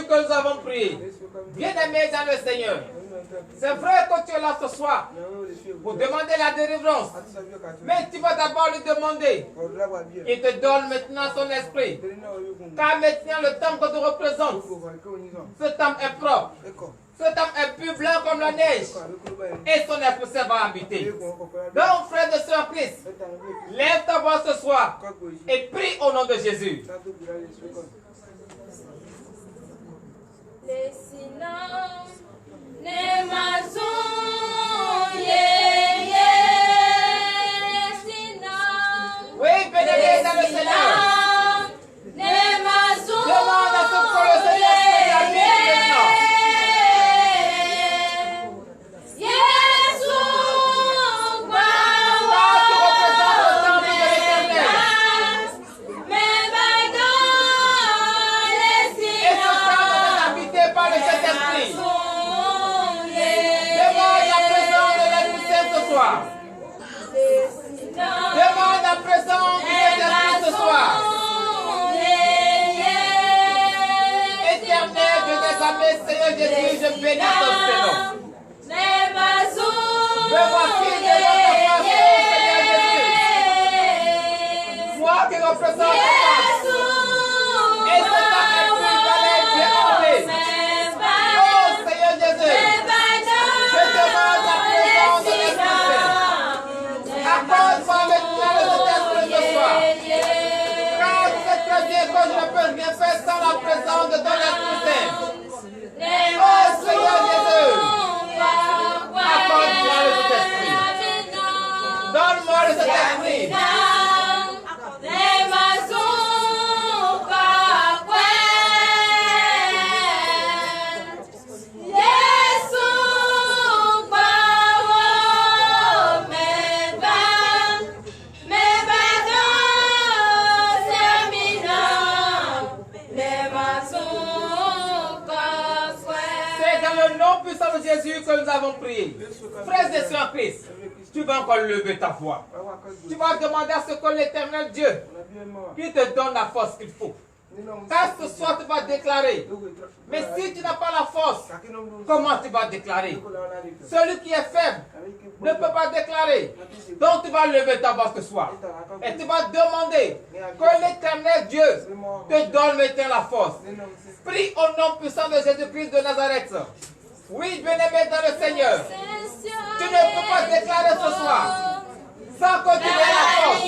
que nous avons prié. Bien-aimés dans le Seigneur, c'est vrai que tu es là ce soir pour demander la délivrance. Mais tu vas d'abord lui demander. Il te donne maintenant son esprit. Car maintenant le temple que tu représentes, ce temple est propre. Ce temple est plus blanc comme la neige. Et son esprit va habiter. Donc, frère de soeur Christ, lève ta voix ce soir et prie au nom de Jésus. Les silences, les maçons, les silences. Oui, bénédicte dans le Seigneur. Les maçons. Demande à ce que le Seigneur fait la vie maintenant. Demande la présence du Saint-Esprit ce soir. Éternel, je t'aime, Seigneur Jésus, je bénis ton prénom. Me voici devant ta face, Seigneur Jésus. Moi qui représente ta face. Et ce temps est plus balai, bien enlevé. Oh Seigneur Jésus, je demande la présence de l'Esprit Saint. Accorde-moi maintenant le Saint-Esprit ce soir. Car tu sais très bien que je ne peux rien faire sans la présence de ton Esprit Saint. Oh Seigneur Jésus, accorde-moi le Saint-Esprit. Donne-moi le Saint-Esprit. Jésus que nous avons prié. Frères et sœurs Christ, tu vas encore lever ta voix. Tu vas demander à ce que l'Éternel Dieu qui te donne la force qu'il faut. Car ce soir tu vas déclarer. Mais si tu n'as pas la force, comment tu vas déclarer? Celui qui est faible ne peut pas déclarer. Donc tu vas lever ta voix ce soir. Et tu vas demander que l'Éternel Dieu te donne maintenant la force. Prie au nom puissant de Jésus-Christ de Nazareth. Oui, bien-aimé dans le Seigneur, tu ne peux pas déclarer ce soir sans que tu aies la force.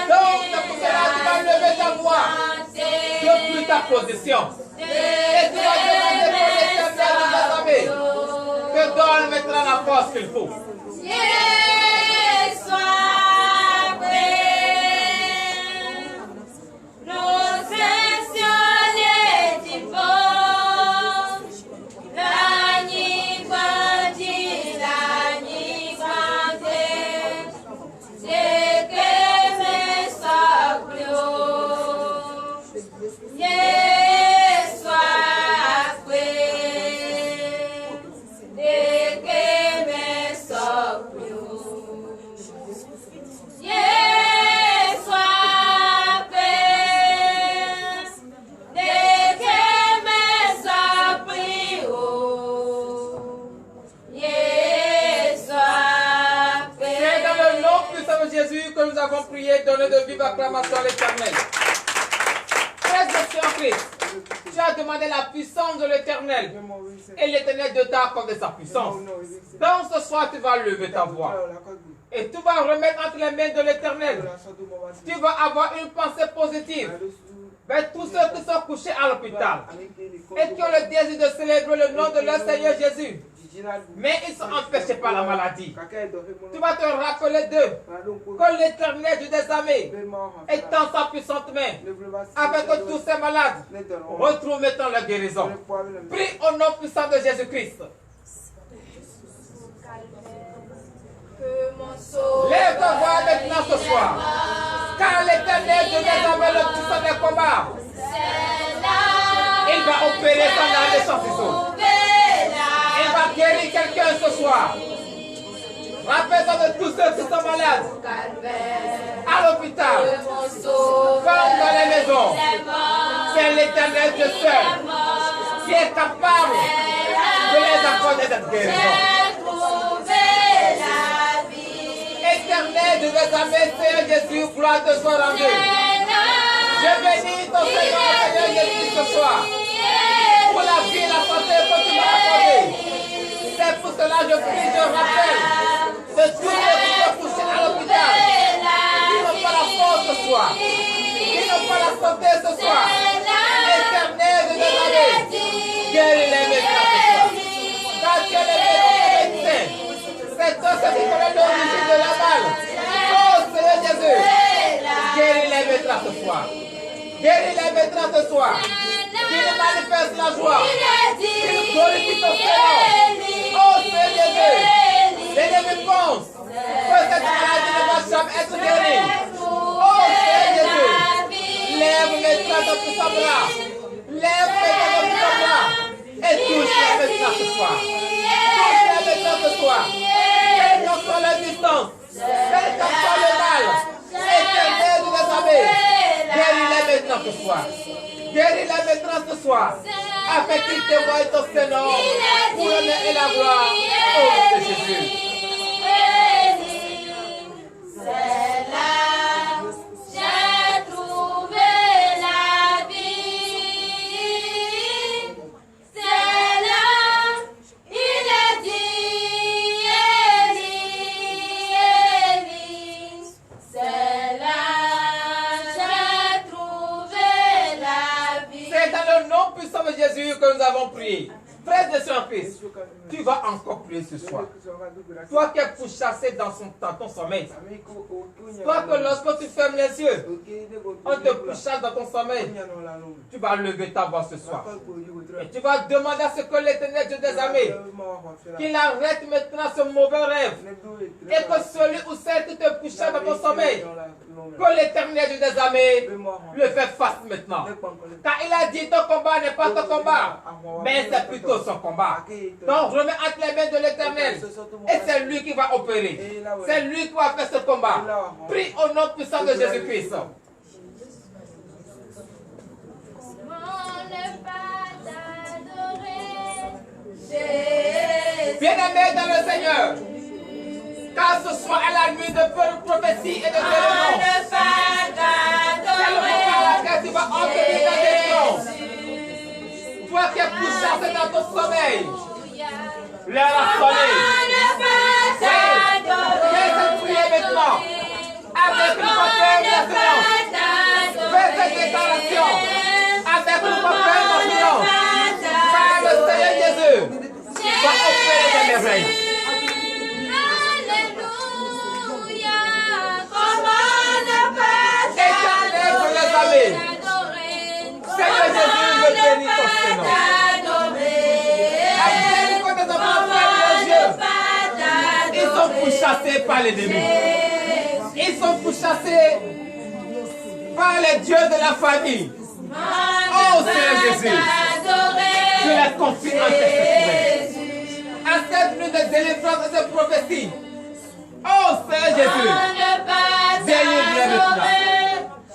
Donc, c'est pour cela que tu vas lever ta voix depuis ta position. Et tu vas demander pour l'Éternel de nos armées te donne maintenant la force qu'il faut. Que nous avons prié, donner de vive acclamation à l'Éternel. Frères et sœurs Christ, tu as demandé la puissance de l'Éternel et l'Éternel de t'a accordé sa puissance. Donc ce soir, tu vas lever ta voix et tu vas remettre entre les mains de l'Éternel. Tu vas avoir une pensée positive vers tous ceux qui sont couchés à l'hôpital et qui ont le désir de célébrer le nom de leur Seigneur Jésus. Mais ils sont empêchés par la maladie. Tu vas te rappeler d'eux que l'Éternel Dieu des armées étend sa puissante main afin que tous ces malades retrouvent maintenant leur guérison. Prie au nom puissant de Jésus-Christ. Lève ta voix maintenant ce soir. Car l'Éternel Dieu des armées, le puissant des combats, il va opérer sans l'arrêt sans ciseaux. Il va guérir quelqu'un ce soir. Rappelle-toi de tous ceux qui sont malades. À l'hôpital. Comme dans les maisons. C'est l'Éternel Dieu seul qui est capable de les accorder cette guérison. Éternel, de mes amis, Seigneur Jésus, gloire te soit rendue. Je bénis ton Seigneur, Seigneur Jésus, ce soir, pour la vie et la santé que tu m'as accordée. C'est pour cela que je prie, je rappelle, de tous ceux qui sont couchés à l'hôpital, qui n'ont pas la force ce soir, qui n'ont pas la santé ce soir. Éternel, de mes amis, guéris-les maintenant ce soir. Car tu es le médecin. C'est toi qui connais l'origine de la mal. Oh Seigneur Jésus, guéris-les maintenant ce soir. Guéris-les maintenant ce soir. Qui nous manifeste la joie. Qui nous glorifie ton Seigneur. Oh Seigneur Jésus, l'ennemi pense que cette maladie ne va jamais être guérie. Oh Seigneur Jésus, lève maintenant ton puissant bras. Lève maintenant ton puissant bras. Et touche-les maintenant ce soir. Touche-les maintenant ce soir. Quelle que soit la distance, quel que soit le mal, éternel de mes amis, guéris-les maintenant ce soir. Guéris-les maintenant ce soir, afin qu'ils te voient ton Seigneur pour l'honneur et la gloire au nom de Jésus. C'est là, j'ai trouvé la vie. C'est là, il a dit, Élie. C'est là, j'ai trouvé la vie. C'est dans le nom puissant de Jésus que nous avons prié. Frère de Saint-Fils, tu vas encore prier ce soir. Toi qui es pourchassé dans ton sommeil. Toi que lorsque tu fermes les yeux, on te pourchasse dans ton sommeil. Tu vas lever ta voix ce soir. Et tu vas demander à ce que l'Éternel Dieu des armées, qu'il arrête maintenant ce mauvais rêve. Et que celui ou celle qui te pourchasse dans ton sommeil, que l'Éternel Dieu des armées le fait face maintenant. Car il a dit ton combat n'est pas ton combat, mais c'est plutôt son combat. Donc remets entre les mains de l'Éternel. Et c'est lui qui va opérer. C'est lui qui va faire ce combat. Prie au nom puissant de Jésus-Christ. Bien-aimés dans le Seigneur, car ce soir est la nuit de prophétie et de guérison. C'est le moment à laquelle tu vas obtenir ta guérison. Toi qui es pourchassé dans ton sommeil, l'heure a sonné. Fais cette prière maintenant, avec une parfaite d'assurance. Fais cette déclaration, avec une parfaite d'assurance. Car le Seigneur Jésus va opérer des merveilles. Éternel de les armées, Seigneur Jésus, je bénis ton Seigneur. Après que tes enfants ferment les yeux, ils sont pourchassés par l'ennemi. Ils sont pourchassés par les dieux de la famille. Oh Seigneur Jésus, je les confie en tes mains. À cette nuit de délivrance et de prophétie. Oh Seigneur Jésus, délivre-les maintenant.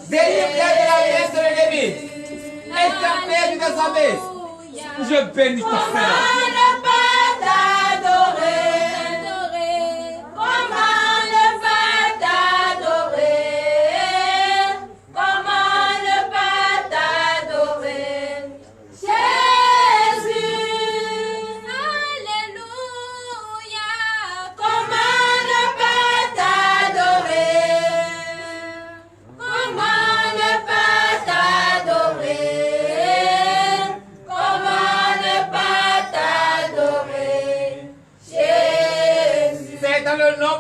Délivre-les de la main de l'ennemi. Éternel des armées, je bénis ton Seigneur.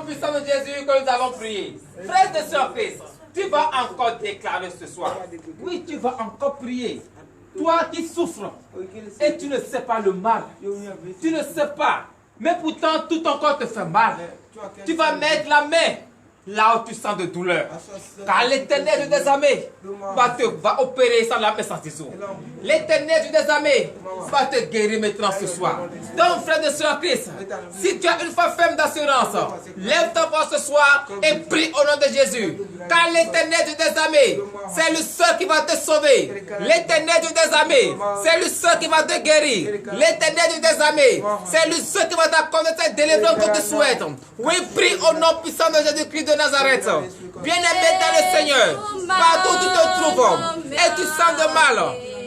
Puissant de Jésus que nous avons prié. Frère de surprise, tu vas encore déclarer ce soir. Oui, tu vas encore prier. Toi qui souffres et tu ne sais pas le mal. Tu ne sais pas. Mais pourtant, tout ton corps te fait mal. Tu vas mettre la main là où tu sens de douleur. Car l'Éternel de tes armées va opérer sans la main sans ciseaux. L'éternel Dieu des armées va te guérir maintenant ce soir. Donc, frère de soeur Christ, si tu as une foi ferme d'assurance, lève ta voix ce soir et prie au nom de Jésus. Car l'éternel Dieu des armées, c'est le seul qui va te sauver. L'éternel Dieu des armées, c'est le seul qui va te guérir. L'éternel Dieu des armées, c'est le seul qui va t'accorder cette délivrance que tu souhaites. Oui, prie au nom puissant de Jésus-Christ de Nazareth. Bien-aimé dans le Seigneur, partout où tu te trouves, et tu sens de mal,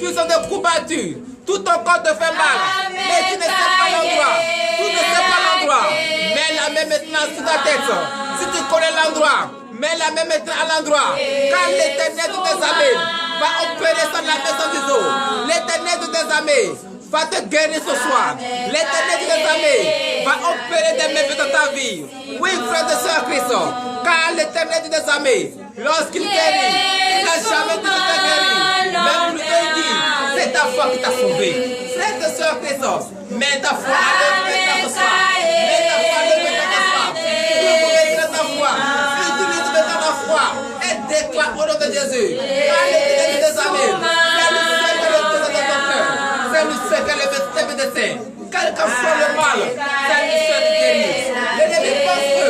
tu sens de coups battus, tout ton corps te fait mal, mais tu ne sais pas l'endroit, tu ne sais pas l'endroit. Mets la main maintenant sur ta tête. Si tu connais l'endroit, mets la main maintenant à l'endroit. Car l'éternel de tes armées va opérer sur la maison des eaux. L'éternel de tes armées va te guérir ce soir. L'éternel de tes armées va opérer des merveilles dans ta vie. Oui, frère de soeur Christ, car l'éternel de tes armées, lorsqu'il guérit, il n'a jamais dit de te guérir. Même plus de dire, c'est ta foi qui t'a sauvé. Frère de soeur Christ, mets ta foi à l'œuvre maintenant ce soir. Mets ta foi à l'œuvre maintenant ce soir. Utilise ta foi. Utilise maintenant ta foi. Et déclare au nom de Jésus. Car l'éternel de tes armées, c'est le seul qui a le médecin médecin. Quel que soit le mal, c'est le seul qui guérit. L'ennemi pense que,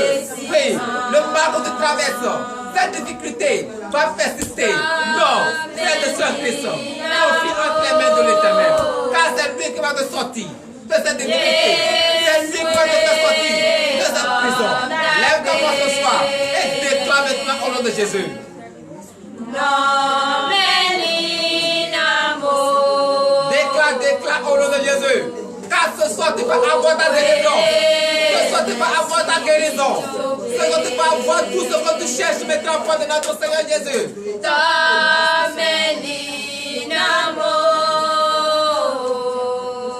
oui, le mal que tu traverses, cette difficulté va persister. Non, frère de soeur Christ, confie entre les mains de l'Éternel. Car c'est lui qui va te sortir de cette difficulté. C'est lui qui va te faire sortir de cette prison. Lève ta voix ce soir et déclare maintenant au nom de Jésus. Déclare au nom de Jésus. Car ce soir tu vas avoir ta délivrance. Ce soir tu vas avoir ta guérison. Ce soir tu vas avoir tout ce que tu cherches maintenant auprès de notre Seigneur Jésus.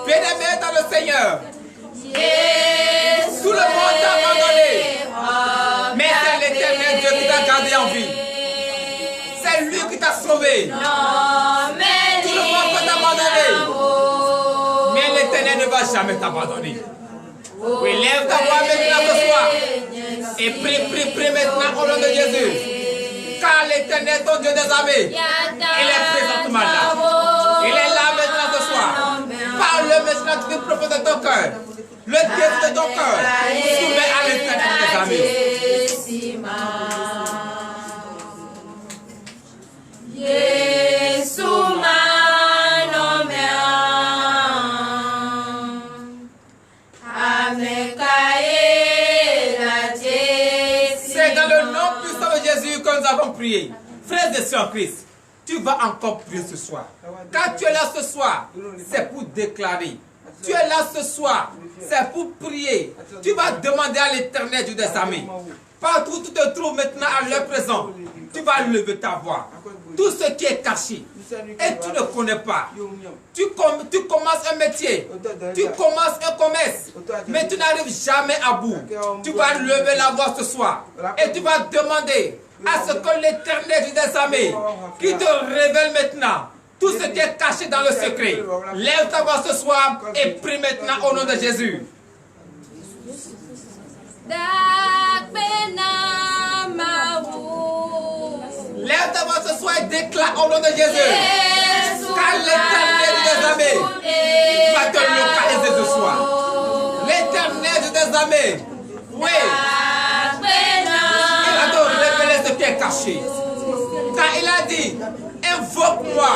Bien-aimé dans le Seigneur. Tout le monde t'a abandonné. Mais c'est l'Éternel Dieu qui t'a gardé en vie. C'est lui qui t'a sauvé. Tout le monde peut t'abandonner. Mais l'Éternel ne va jamais t'abandonner. Oui, lève ta voix maintenant ce soir. Et prie maintenant au nom de Jésus. Car l'Éternel, ton Dieu des armées, il est présentement là. Il est là maintenant ce soir. Parle maintenant du propos de ton cœur. Le Dieu de ton cœur. Soumets à l'Éternel des armées. C'est dans le nom puissant de Jésus que nous avons prié. Frères et sœurs en Christ, tu vas encore prier ce soir. Quand tu es là ce soir, c'est pour déclarer. Tu es là ce soir, c'est pour prier. Tu vas demander à l'Éternel Dieu des armées. Partout où tu te trouves maintenant à l'heure présente, tu vas lever ta voix. Tout ce qui est caché et tu ne connais pas. Tu commences un métier, tu commences un commerce, mais tu n'arrives jamais à bout. Tu vas lever la voix ce soir et tu vas demander à ce que l'Éternel Dieu des armées qui te révèle maintenant tout ce qui est caché dans le secret. Lève ta voix ce soir et prie maintenant au nom de Jésus. Lève ta voix ce soir et déclare au nom de Jésus. Car l'Éternel des armées va te localiser ce soir. L'Éternel des armées, oui, il va te révéler ce qui est caché. Car il a dit, invoque-moi,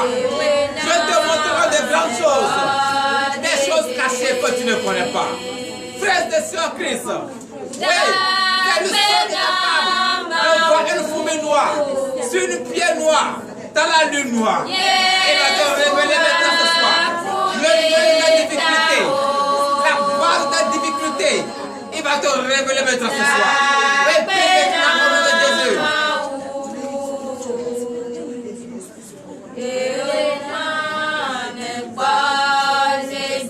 je te montrerai de grandes choses, des choses cachées que tu ne connais pas. Frères et sœurs Christ, oui, c'est le seul qui est capable de voir une fourmi noire sur une pierre noire dans la lune noire. Il va te révéler maintenant ce soir le nœud de la difficulté, la base de la difficulté. Il va te révéler maintenant ce soir. Et prie maintenant au nom de Jésus.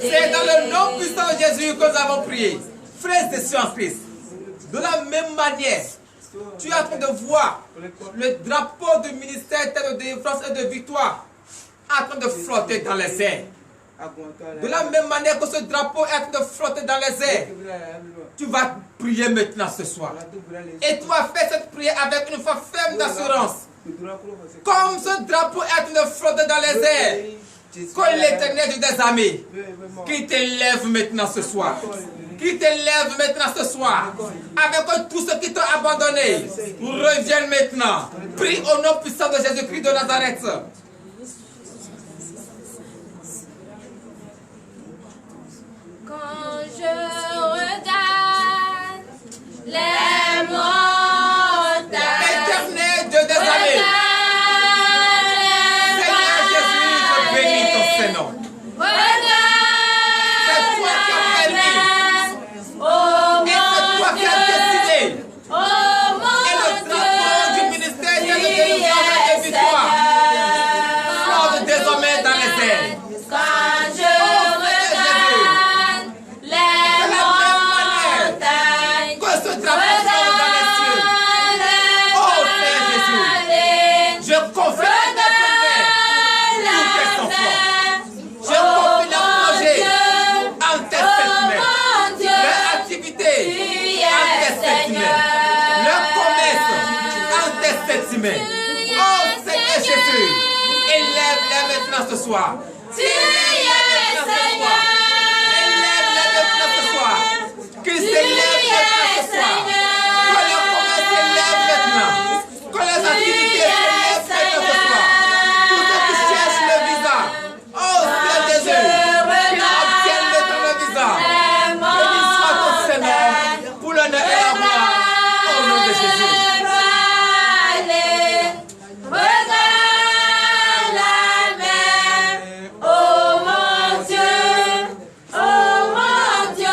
C'est dans le nom puissant de Jésus que nous avons prié. Frères et sœurs en Christ, de la même manière, tu es en train de voir le drapeau du ministère de délivrance et de victoire en train de flotter dans les airs. De la même manière que ce drapeau est en train de flotter dans les airs, tu vas prier maintenant ce soir. Et tu vas faire cette prière avec une foi ferme d'assurance. Comme ce drapeau est en train de flotter dans les airs, Que l'Éternel des armées qui t'élève maintenant ce soir. Qui t'élève maintenant ce soir. Avec tous ceux qui t'ont abandonné. Reviennent maintenant. Prie au nom puissant de Jésus-Christ de Nazareth. Quand je regarde les montagnes, Éternel Dieu des armées, Seigneur Jésus, je bénis ton Saint-Nom. C'est toi qui as permis. Et c'est toi qui as décidé. Et le drapeau du ministère de délivrance et de victoire flotte désormais dans les airs. quand je regarde les montagnes, Que ce drapeau flotte dans les cieux. Oh Seigneur Jésus, je confie à tes frères tout qu'elles sont fortes. Je confie leur projet en tes mains. Leur activité en tes mains. Leur commerce en tes mains. Oh Seigneur Jésus, élève-les maintenant ce soir. Élève-les maintenant ce soir. Qu'ils s'élèvent maintenant ce soir. Que leur commerce s'élève maintenant. Que les activités s'élèvent maintenant ce soir. Tous ceux qui cherchent le visa. Oh Seigneur Jésus, qu'ils obtiennent maintenant le visa. Béni soit ton Seigneur pour l'honneur et la gloire. Au nom de Jésus. Regarde la mer, oh mon Dieu,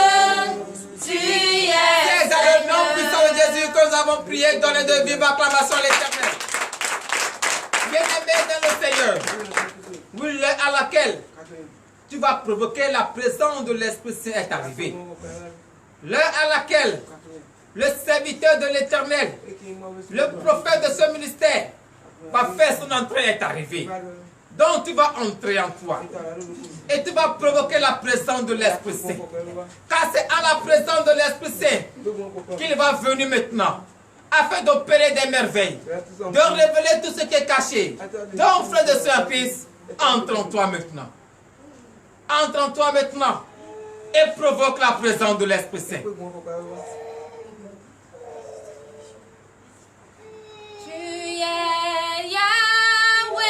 tu es C'est dans le nom puissant de Jésus que nous avons prié, donné de vive acclamation à l'Éternel. Bien-aimé dans le Seigneur, oui, l'heure à laquelle tu vas provoquer la présence de l'Esprit Saint est arrivée. L'heure à laquelle le serviteur de l'Éternel, le prophète de ce ministère, va faire son entrée est arrivé. Donc tu vas entrer en toi. Et tu vas provoquer la présence de l'Esprit Saint. Car c'est à la présence de l'Esprit Saint qu'il va venir maintenant. Afin d'opérer des merveilles. De révéler tout ce qui est caché. Donc frère de Saint-Fils, entre en toi maintenant. Entre en toi maintenant. Et provoque la présence de l'Esprit Saint. Tu es Yahweh,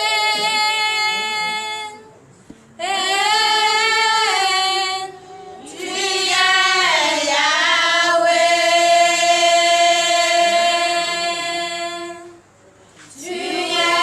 tu es Yahweh, tu es Yahweh, tu es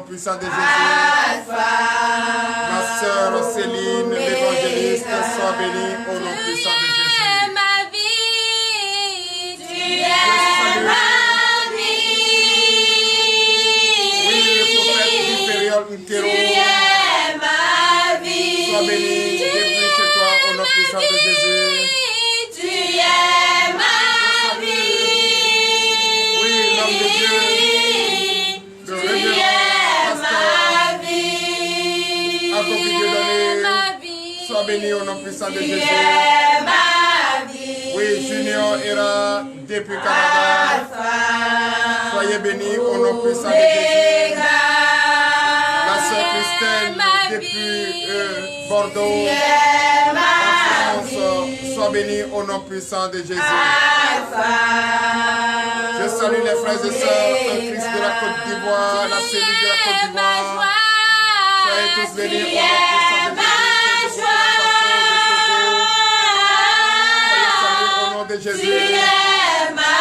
puissant de Jésus. Ma sœur Céline, l'évangéliste, soit bénie au nom puissant de Jésus. Ma vie, tu es ma vie. Oui, le prophète du période Nkero, Tu es ma vie. sois béni depuis chez toi au nom puissant de Jésus. Tu es ma vie. Oui, l'homme de Dieu, le révérend pasteur, accompli de sois béni au nom puissant de Tu Jésus. es ma vie. Oui, Junior ira depuis Canada. Soyez bénis au nom puissant de Jésus. La sœur Christelle depuis Bordeaux, en France, sois bénie au nom puissant de Jésus. Je salue les frères et sœurs en Christ de la Côte d'Ivoire, la cellule de la Côte d'Ivoire. Soyez tous bénis au nom puissant de Jésus. Soyez salués au nom de Jésus. Ceux de Ghana,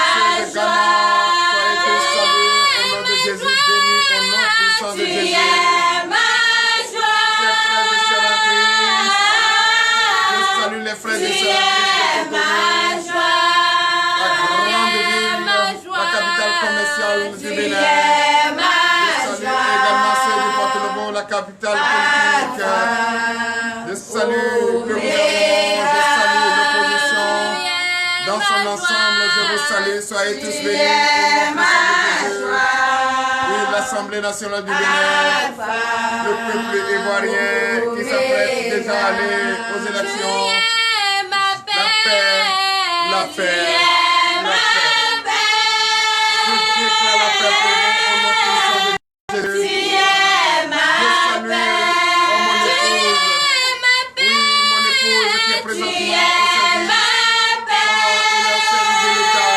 soyez tous salués au nom de Jésus, bénis au nom puissant de Jésus. Salut les frères et sœurs en Christ de Cotonou, la grande ville, la capitale commerciale du Bénin. Je salue également ceux du Porto-Novo, la capitale politique. Je salue le gouvernement, je salue l'opposition. Dans son ensemble, je vous salue. Soyez tous bénis au nom puissant de Jésus. Oui, l'Assemblée nationale du Bénin, le peuple ivoirien qui s'apprête déjà à aller aux élections. La paix, la paix, la paix. Je déclare la paix pour vous au nom puissant de Jésus. Je salue mon épouse. Oui, mon épouse qui est présentement au service de l'État.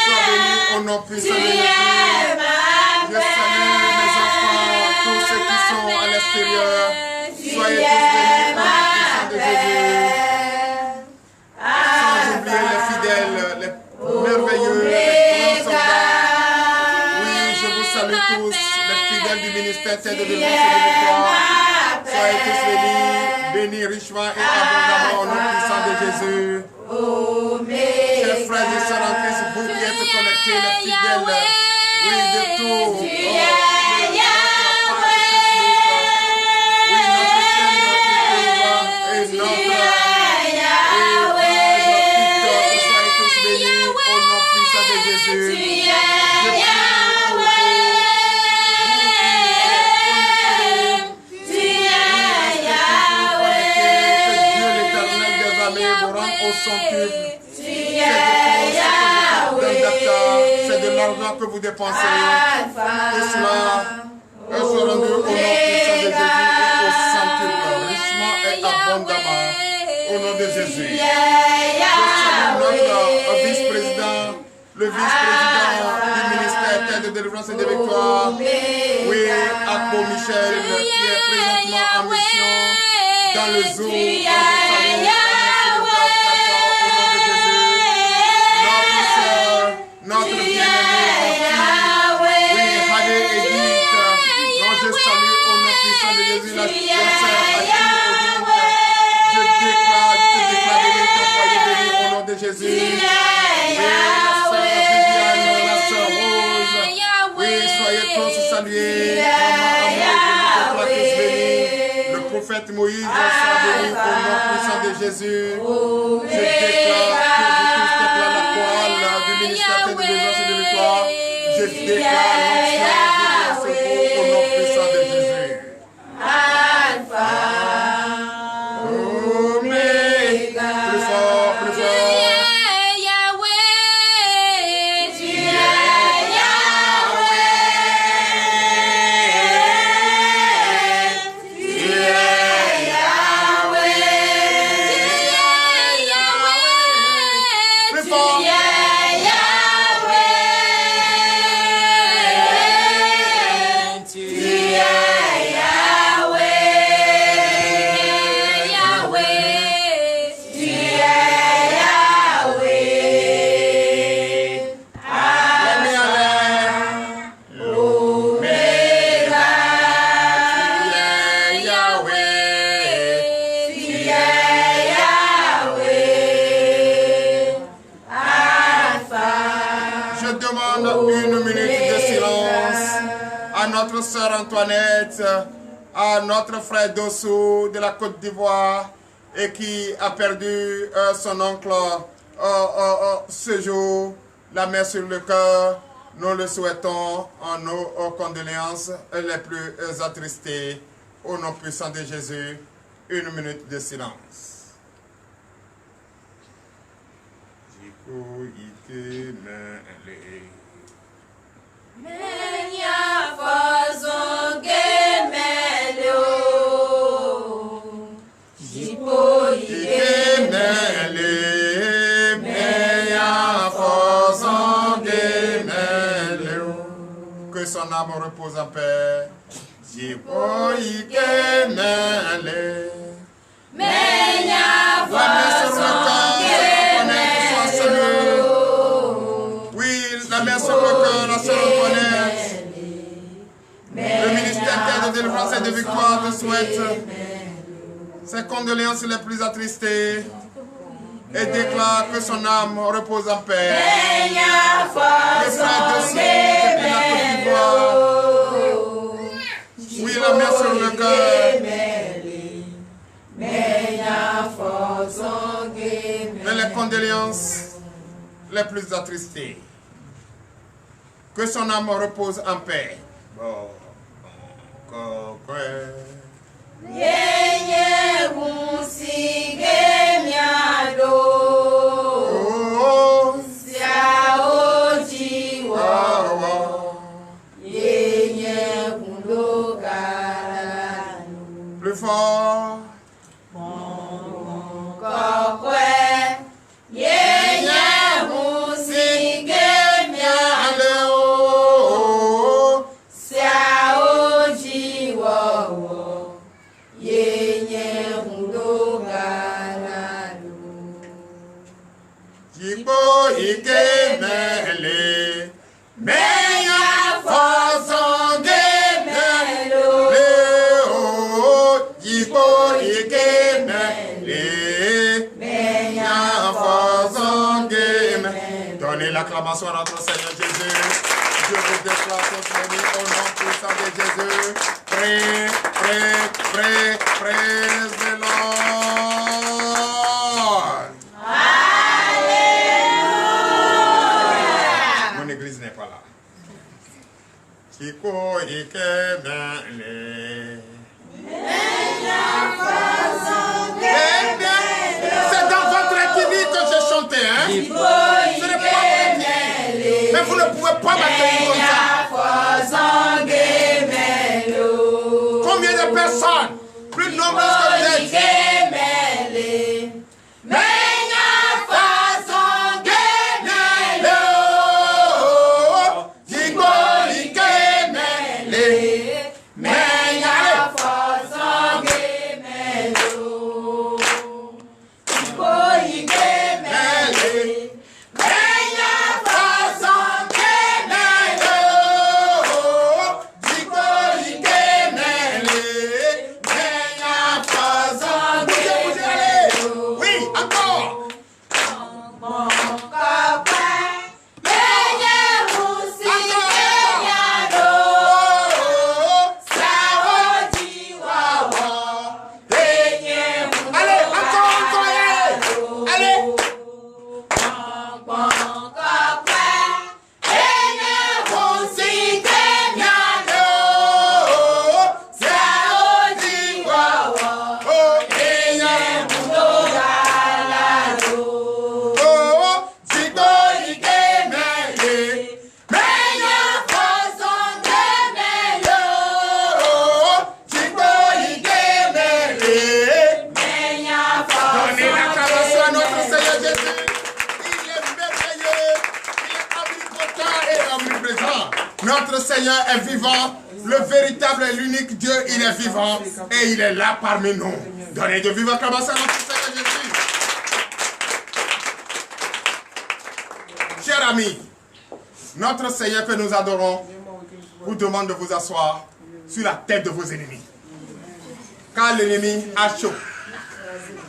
Sois béni au nom puissant de Jésus. Je salue mes enfants, tous ceux qui sont à l'extérieur. Soyez tous bénis au nom puissant de Jésus. Sans oublier les fidèles, les merveilleux, les grands soldats. Oui, je vous salue tous, les fidèles du ministère Terre de Délivrance et de Victoire. Soyez tous bénis, bénis richement et abondamment au nom puissant de Jésus. Chers frères et sœurs en Christ, vous qui êtes connectés, les fidèles, oui, de tout. Oui, notre chaîne, notre et notre soyez tous bénis au nom puissant de Jésus. Je prie pour vous, que Dieu l'Éternel des armées vous rende au centuple. C'est de l'argent que vous dépensez. Et cela soit rendu au nom puissant de Jésus et au centuple, richement et abondamment, au nom de Jésus. Je salue notre vice-président, le vice-président du ministère Terre de Délivrance et de Victoire, oui, Akpo Michel, qui est présentement en mission dans le zoo. Je salue notre bien-aimé, oui, Hadé Edith, dont je salue au nom puissant de Jésus, la sœur Adine. Je te déclare béni, ton foyer béni au nom de Jésus. Oui, la sœur Viviane, la sœur Rose, oui, soyez tous salués. Maman, amour, je vous déclare tous bénis. Le prophète Moïse soit béni au nom puissant de Jésus. Je déclare que vous tous déclarez la chorale du ministère de Délivrance et de Victoire. Je déclare l'onction du Saint au nom puissant de Jésus. Oméga. Plus fort, plus fort. Notre sœur Antoinette, à notre frère Dossou de la Côte d'Ivoire et qui a perdu son oncle ce jour, la main sur le cœur. Nous le souhaitons en nos condoléances les plus attristées au nom puissant de Jésus. 1 minute de silence. Que son âme repose en paix. Oui, la main sur le cœur, la seule reconnaisse. Le ministère de délivrance et de victoire te souhaite ses condoléances les plus attristées et déclare que son âme repose en paix. Le frère de Sud de la Côte d'Ivoire. Oui, la main sur le cœur. Et les condoléances les plus attristées. Que son âme repose en paix. Plus fort. Donnez l'acclamation à notre Seigneur Jésus. Je vous déclare tous bénis au nom puissant de Jésus. Praise the Lord. Alléluia. Mon église n'est pas là. C'est dans votre intimité que j'ai chanté, hein? Ce n'est pas mais vous ne pouvez pas m'accueillir comme ça. Combien de personnes plus nombreuses que vous êtes? Notre Seigneur est vivant, le véritable et l'unique Dieu, il est vivant et il est là parmi nous. Donnez de vivre acclamation à notre Seigneur Jésus. Chers amis, notre Seigneur que nous adorons vous demande de vous asseoir sur la tête de vos ennemis. Car l'ennemi a chaud.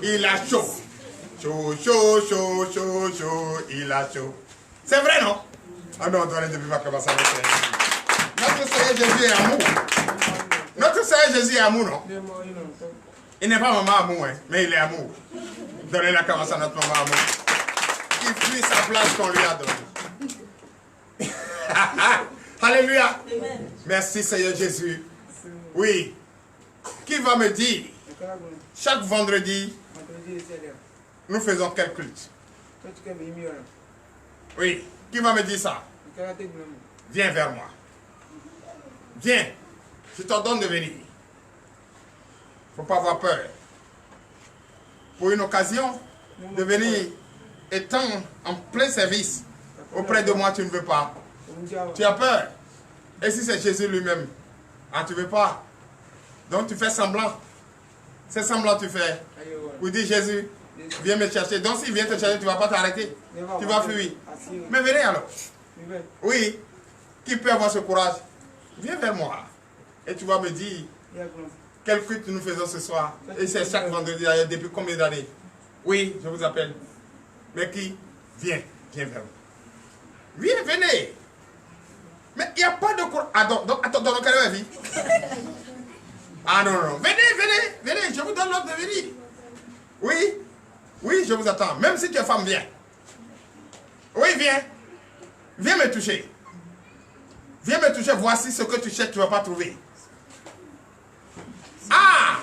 Il a chaud. Chaud, chaud, chaud, chaud, chaud, il a chaud. C'est vrai, non? Ah non, donnez de vivre acclamation à notre Seigneur Jésus. Notre Seigneur Jésus est amour. Notre Seigneur Jésus est amour, non? Il n'est pas maman amour, hein, mais il est amour. Donnez l'acclamation à notre maman amour. Il fuit sa place qu'on lui a donnée. Alléluia. Amen. Merci Seigneur Jésus. Oui. Qui va me dire Chaque vendredi, nous faisons quel culte? Oui. Qui va me dire ça? Viens vers moi. Viens. Je t'ordonne de venir. Il ne faut pas avoir peur. Pour une occasion de venir étant en plein service auprès de moi, tu ne veux pas. Tu as peur. Et si c'est Jésus lui-même? Ah, tu ne veux pas. Donc tu fais semblant. C'est semblant tu fais. Pour dire Jésus, viens me chercher. Donc s'il vient te chercher, tu ne vas pas t'arrêter. Tu vas fuir. Mais venez alors. Oui. Qui peut avoir ce courage? Viens vers moi. Et tu vas me dire quel culte nous faisons ce soir. Et c'est chaque vendredi d'ailleurs, depuis combien d'années? Oui, je vous appelle. Mais qui? Viens. Viens vers moi. Viens, venez. Mais il n'y a pas de courage. Attends, dans quelle vie? Ah non, non. Venez. Je vous donne l'ordre de venir. Oui. Oui, je vous attends. Même si tu es femme, viens. Oui, viens. Viens me toucher. Viens me toucher. Voici ce que tu cherches, tu ne vas pas trouver. Ah!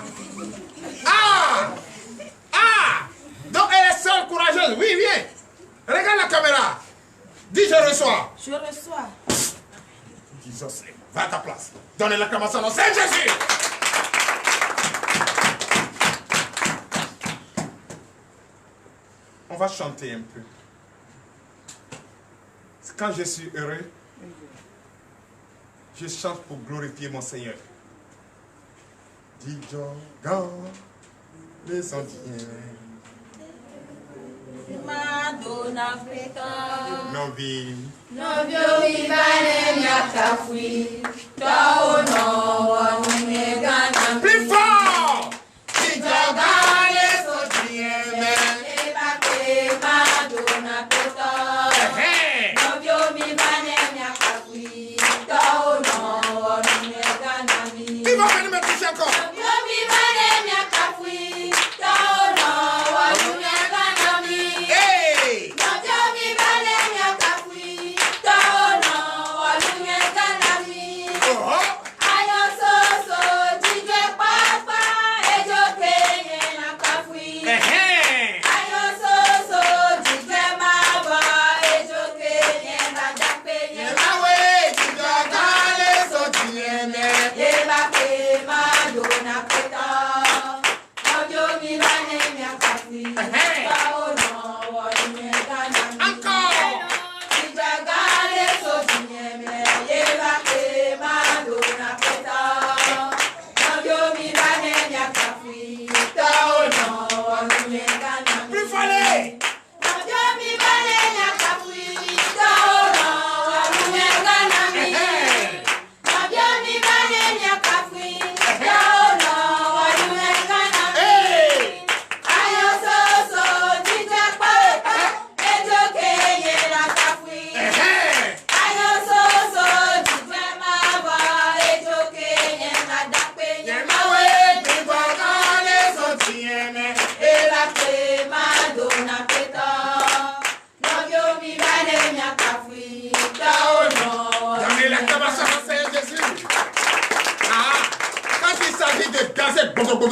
Donc elle est seule, courageuse. Oui, viens. Regarde la caméra. Dis je reçois. Je reçois. Jesus, va à ta place. Donne l'acclamation au Seigneur Jésus. On va chanter un peu. Quand je suis heureux, je chante pour glorifier mon Seigneur. Dis les sentiers. Non vie. Non vie vale miakafui. Tao no wanegana. Plus fort. Dis les sentiers. Ebake madona peta. Non vie vale miakafui. Tao no wanegana. Qui va venir me toucher encore?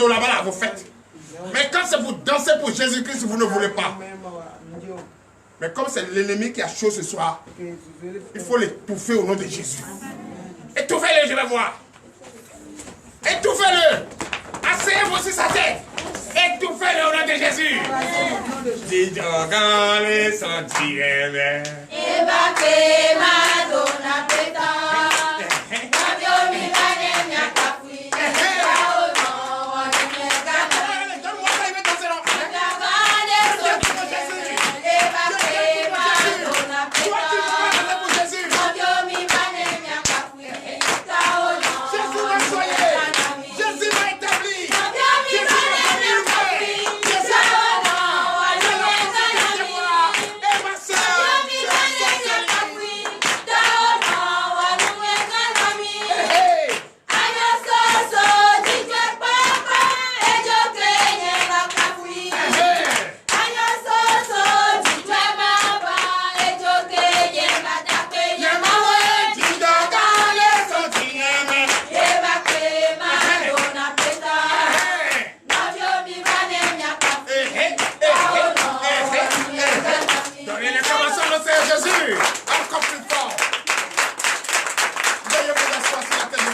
Là-bas, vous faites. Mais quand c'est pour danser pour Jésus-Christ, vous ne voulez pas. Mais comme c'est l'ennemi qui a chaud ce soir, il faut l'étouffer au nom de Jésus. Étouffez-le, je vais voir. Étouffez-le. Asseyez-vous sur sa tête. Étouffez-le au nom de Jésus. Dis dans les sentiers.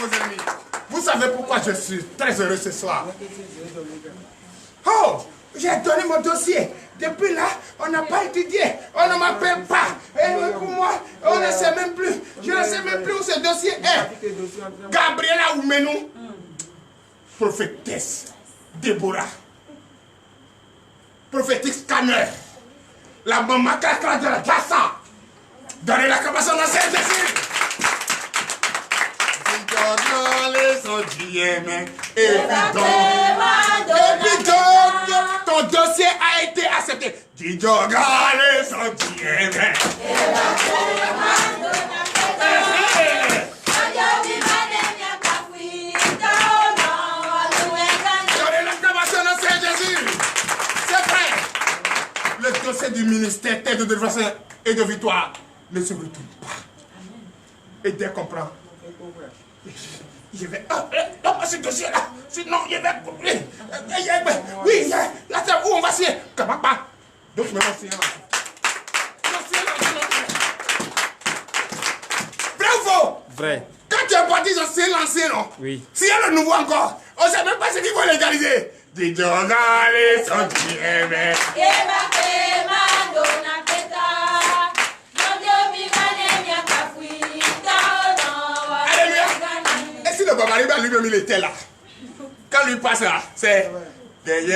vos ennemis. Vous savez pourquoi je suis très heureux ce soir? Oh, j'ai donné mon dossier. Depuis là, on n'a pas étudié. On ne m'appelle pas. Et pour moi, on ne sait même plus. Je ne sais même plus où ce dossier est. Gabriela Oumenou, prophétesse. Déborah, prophétique scanner. La maman craquera de la Jassa. Donnez la capacité à Jésus. Et puis ton dossier a été accepté. Le dossier du ministère tête de délivrance et de victoire ne se retourne pas. Et dès qu'on prend, je vais. Ce dossier-là, sinon je vais. Oui, là, c'est où on va signer. Comment pas? Donc, je vais signer là. Vrai ou faux? Vrai. Quand tu es parti, c'est l'ancien, non? Oui. S'il y a le nouveau encore, on ne sait même pas ce qu'il faut légaliser. Et si le Babariba lui-même il était là, quand lui passe là, c'est toi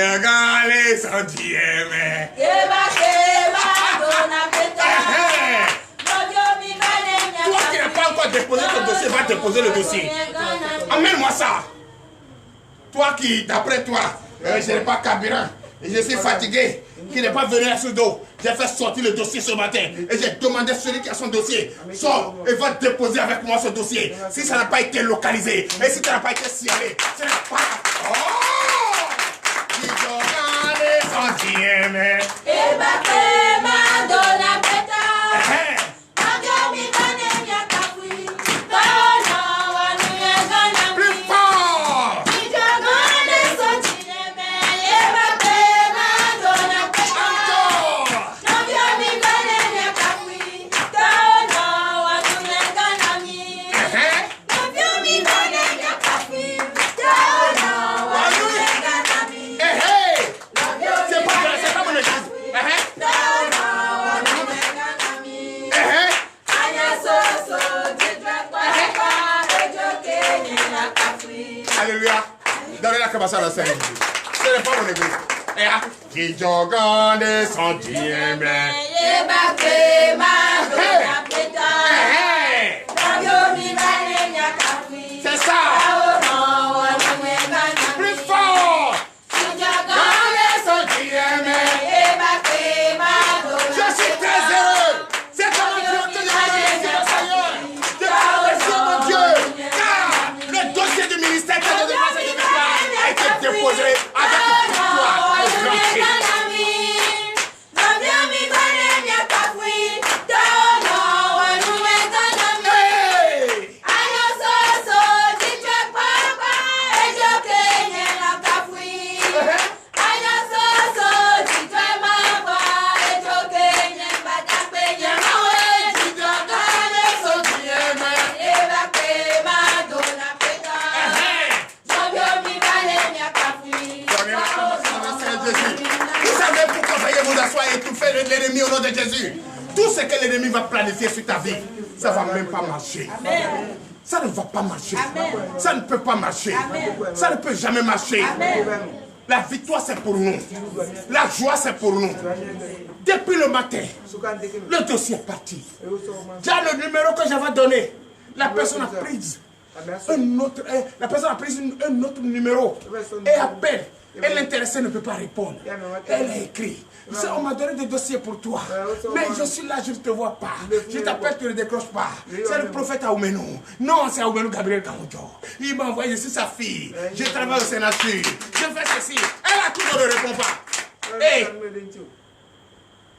qui n'as pas encore déposé ton dossier, va déposer le dossier. Amène-moi ça. Toi qui, d'après toi, je n'ai pas carburant et je suis fatigué, qui n'est pas venu à ce dos. J'ai fait sortir le dossier ce matin et j'ai demandé à celui qui a son dossier, sors et va déposer avec moi ce dossier. Si ça n'a pas été localisé et si ça n'a pas été signalé, ce n'est pas... Oh! Plus fort! Alléluia. Donnez la cabassa à la Seigneur. Ce n'est pas mon église. Et là, qui jogue des sentiers, mais. C'est ça. Plus fort. Je suis très heureux. C'est comme Dieu que je remercie le Seigneur. Je remercie mon Dieu. Car le dossier du ministère de défense et de victoire a été déposé avec victoire au grand Christ. Étouffer l'ennemi au nom de Jésus. Tout ce que l'ennemi va planifier sur ta vie, ça ne va même pas marcher. Amen. Ça ne va pas marcher. Amen. Ça ne peut pas marcher. Amen. Ça ne peut jamais marcher. Amen. La victoire c'est pour nous. La joie c'est pour nous. Depuis le matin, le dossier est parti. Déjà le numéro que j'avais donné, la personne a pris un autre, un autre numéro et appelle. Et l'intéressé ne peut pas répondre. Elle a écrit. On m'a donné des dossiers pour toi. Mais je suis là, je ne te vois pas. Je t'appelle, tu ne décroches pas. C'est le prophète Aoumenou. Non, c'est Aoumenou Gabriel Kamoudjo. Il m'a envoyé, je suis sa fille. Je travaille au Sénat. Je fais ceci. Elle a toujours ne répond pas. Et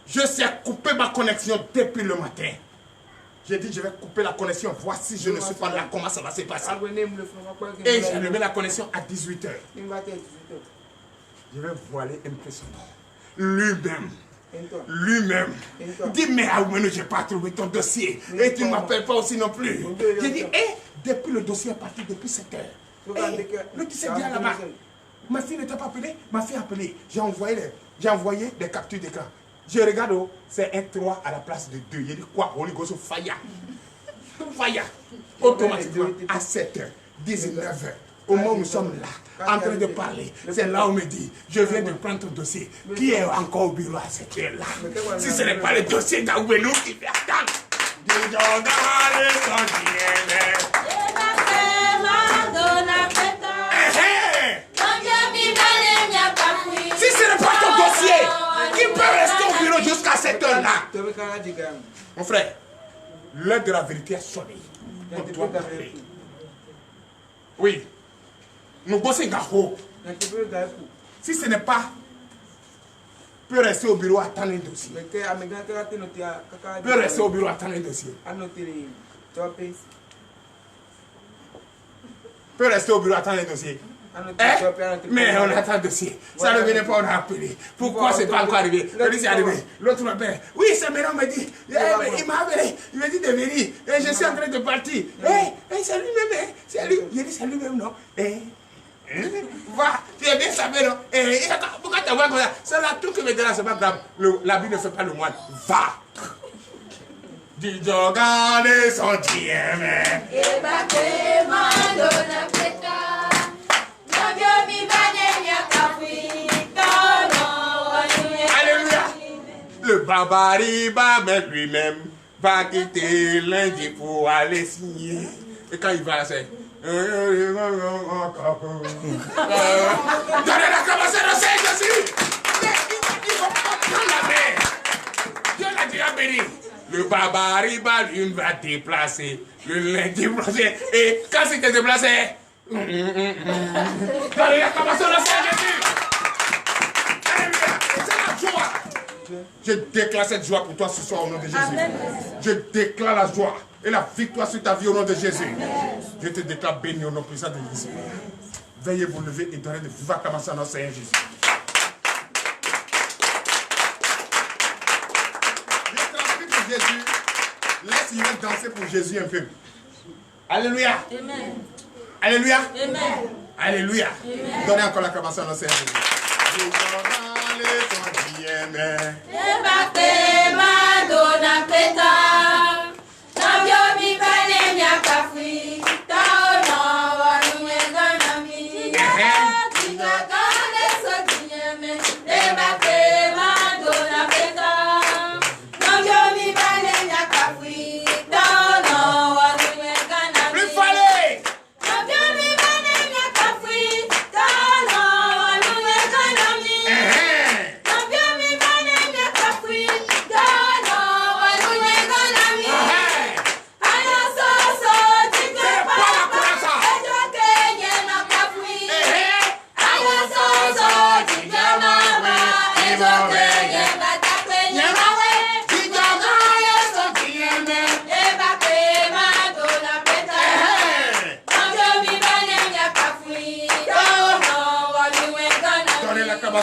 je sais couper ma connexion depuis le matin. J'ai dit, je vais couper la connexion. Voici, je ne suis pas là. Comment ça va se passer? Et j'ai levé la connexion à 18 h. Je vais voiler un peu son nom. Lui-même. Dis, mais Aoumenou, je n'ai pas trouvé ton dossier. Et tu ne m'appelles pas aussi non plus. J'ai dit, depuis le dossier est parti depuis 7 heures. Le 17 vient là-bas. Ma fille n'était pas appelée, ma fille a appelé. J'ai envoyé des captures d'écran. Je regarde, c'est un 3 à la place de 2. Il dit quoi? Holy Ghost fire. Fire. Automatiquement, à 7 heures, 19 heures. Au moment où nous sommes là, en train de parler, c'est là où on me dit, je viens de prendre ton dossier. Qui est encore au bureau à cette heure-là? Si ce n'est pas le dossier d'Aouelou qui fait attendre. Si ce n'est pas ton dossier, qui peut rester au bureau jusqu'à cette heure-là? Mon frère, l'heure de la vérité est sonnée. On doit parler. Oui. Nous bossons garo. Si ce n'est pas, peut rester au bureau attendre un dossier. Peut rester au bureau attendre un dossier. Peut rester au bureau attendre un dossier. Mais on attend un dossier. Ça ne venait pas, on a appelé. Pourquoi c'est pas encore arrivé? Le c'est arrivé. L'autre m'appelle. Oui, c'est maintenant, me dit. Il m'a appelé. Il m'a dit de venir. Et je suis en train de partir. C'est lui-même. C'est lui. J'ai dit c'est lui-même, non? Va, tu es bien sapé, non? Pourquoi tu vois comme ça? C'est là tout que me dérange, c'est pas grave. L'habit ne fait pas le moine. Va! Dis regardez son Dieu, mais. Alléluia! Le Babariba, même lui-même, va quitter lundi pour aller signer. Et quand il va, c'est. Donnez l'acclamation de Saint-Jésus! Il faut pas prendre la main! Dieu l'a déjà béni. Le Babariba, lui, va déplacer le lundi prochain. Et quand il s'est déplacé, donnez l'acclamation de Saint-Jésus! Alléluia! C'est la joie! Je déclare cette joie pour toi ce soir au nom de Jésus. Amen. Je déclare la joie et la victoire sur ta vie au nom de Jésus. Je te déclare béni au nom puissant de Jésus. Veuillez vous lever et donner de vives acclamations à notre Seigneur Jésus. Je transmets pour Jésus. Laisse Yves danser pour Jésus un peu. Alléluia. Amen. Alléluia. Amen. Alléluia. Amen. Donnez encore l'acclamation à notre Seigneur Jésus.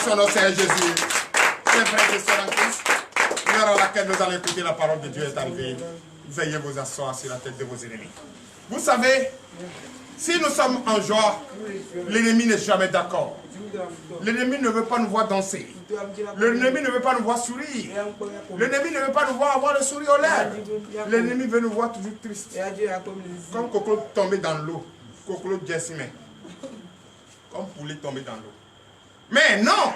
Notre Seigneur Jésus, c'est vrai que c'est en Christ, l'heure à laquelle nous allons écouter la parole de Dieu est arrivée. Veuillez vous asseoir sur la tête de vos ennemis. Vous savez, si nous sommes en joie, l'ennemi n'est jamais d'accord. L'ennemi ne veut pas nous voir danser. L'ennemi ne veut pas nous voir sourire. L'ennemi ne veut pas nous voir avoir le sourire aux lèvres. L'ennemi veut nous voir toujours tristes. Comme Coco tombé dans l'eau. Coco Jessimé. Comme poulet tombé dans l'eau. Mais non!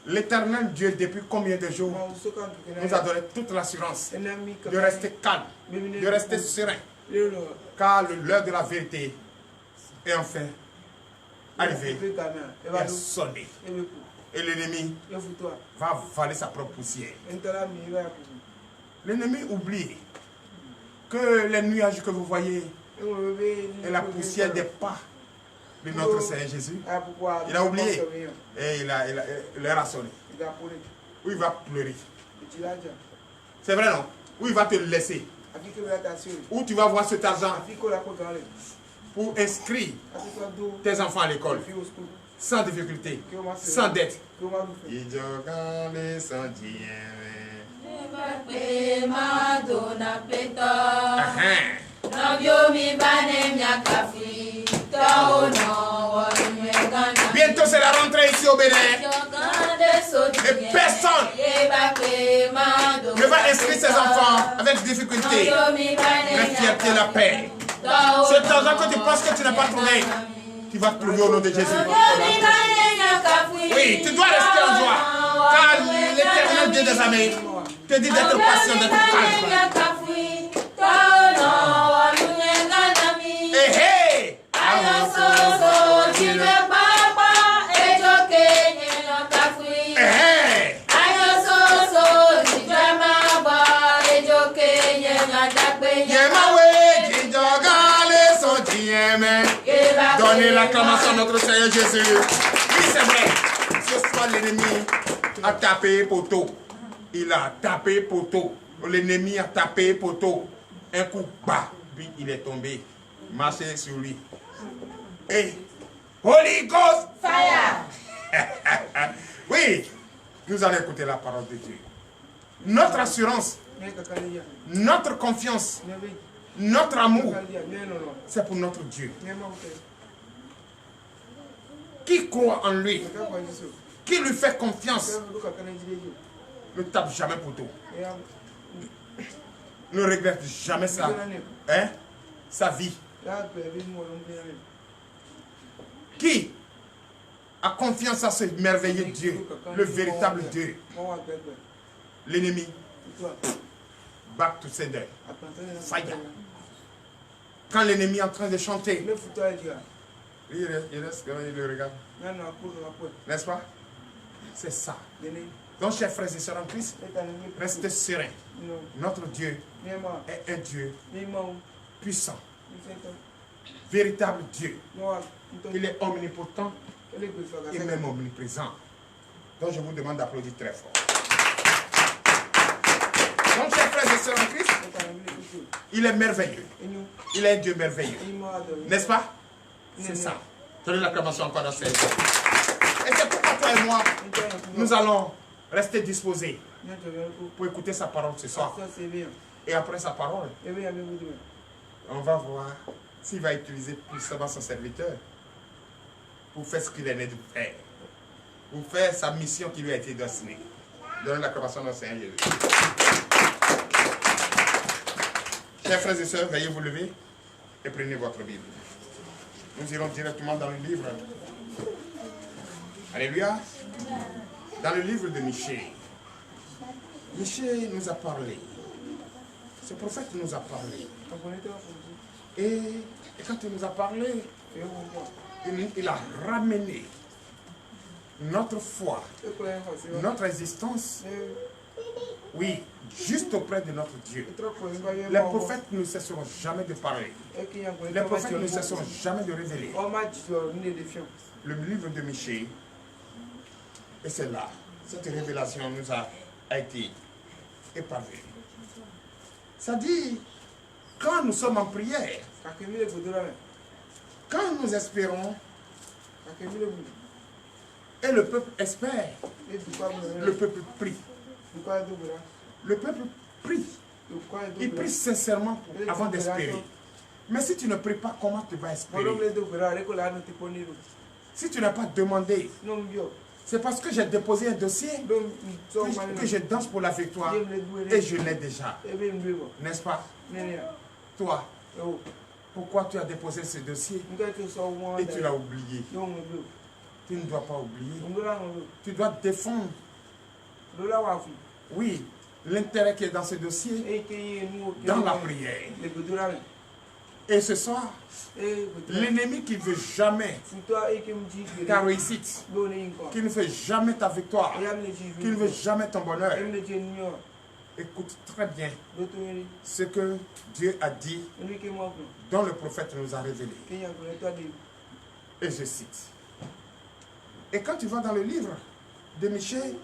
L'Éternel Dieu, depuis combien de jours, nous a donné toute l'assurance de rester calme, de rester serein. Car l'heure de la vérité est enfin arrivée et a sonné. Et l'ennemi va valer sa propre poussière. L'ennemi oublie que les nuages que vous voyez et la poussière des pas de notre Seigneur Jésus, il a oublié et il a sonné. Où il va pleurer. C'est vrai, non? Où il va te laisser. Où tu vas voir cet argent pour inscrire tes enfants à l'école sans difficulté, sans dette. au Bénin. Et personne ne va inscrire ses enfants avec difficulté. La fierté, la paix. Cet argent que tu penses que tu n'as pas trouvé, tu vas trouver au nom de Jésus. Oui, tu dois rester en joie. Car l'Éternel Dieu des armées te dit d'être patient, d'être calme. Hey, donnez l'acclamation à notre Seigneur Jésus. Oui, c'est vrai. Ce soir, l'ennemi a tapé poteau. Il a tapé poteau. L'ennemi a tapé poteau. Un coup bas, puis il est tombé. Marchez sur lui. Et Holy Ghost Fire. Oui, nous allons écouter la parole de Dieu. Notre assurance, notre confiance, notre amour, c'est pour notre Dieu. Qui croit en lui, qui lui fait confiance, ne tape jamais poteau. Ne regrette jamais ça, hein, sa vie. Qui a confiance à ce merveilleux Dieu, le véritable Dieu. L'ennemi, back to sender. Fire. Quand l'ennemi est en train de chanter, il reste, il le regarde. N'est-ce pas? C'est ça. Donc, chers frères et sœurs en Christ, restez sereins. Notre Dieu est un Dieu puissant, véritable Dieu. Il est omnipotent et même omniprésent. Donc, je vous demande d'applaudir très fort. Donc, chers frères et sœurs en Christ, il est merveilleux. Il est un Dieu merveilleux. N'est-ce pas? C'est ça. Donnez l'acclamation encore dans cette. Et c'est pourquoi toi et moi, nous allons rester disposés pour écouter sa parole ce soir. Et après sa parole, on va voir s'il va utiliser puissamment son serviteur pour faire ce qu'il est né de faire. Pour faire sa mission qui lui a été destinée. Donnez l'acclamation au Seigneur Jésus. Chers frères et sœurs, veuillez vous lever et prenez votre Bible. Nous irons directement dans le livre. Alléluia. Dans le livre de Michée. Michée nous a parlé. Ce prophète nous a parlé. Et quand il nous a parlé, il a ramené notre foi, notre existence, oui, juste auprès de notre Dieu. Les prophètes ne cesseront jamais de parler. Les prophètes ne cesseront jamais de révéler. Le livre de Michée, et c'est là, cette révélation nous a été épargnée. Ça dit, quand nous sommes en prière, quand nous espérons, et le peuple espère, le peuple prie. Le peuple prie. Il prie sincèrement avant d'espérer. Mais si tu ne pries pas, comment tu vas espérer? Si tu n'as pas demandé, c'est parce que j'ai déposé un dossier que je danse pour la victoire et je l'ai déjà. N'est-ce pas? Toi, pourquoi tu as déposé ce dossier et tu l'as oublié? Tu ne dois pas oublier. Tu dois défendre, oui, l'intérêt qui est dans ce dossier, dans la prière. Et ce soir, l'ennemi qui ne veut jamais ta réussite, qui ne veut jamais ta victoire, qui ne veut jamais ton bonheur, écoute très bien ce que Dieu a dit, dont le prophète nous a révélé. Et je cite. Et quand tu vas dans le livre de Michée,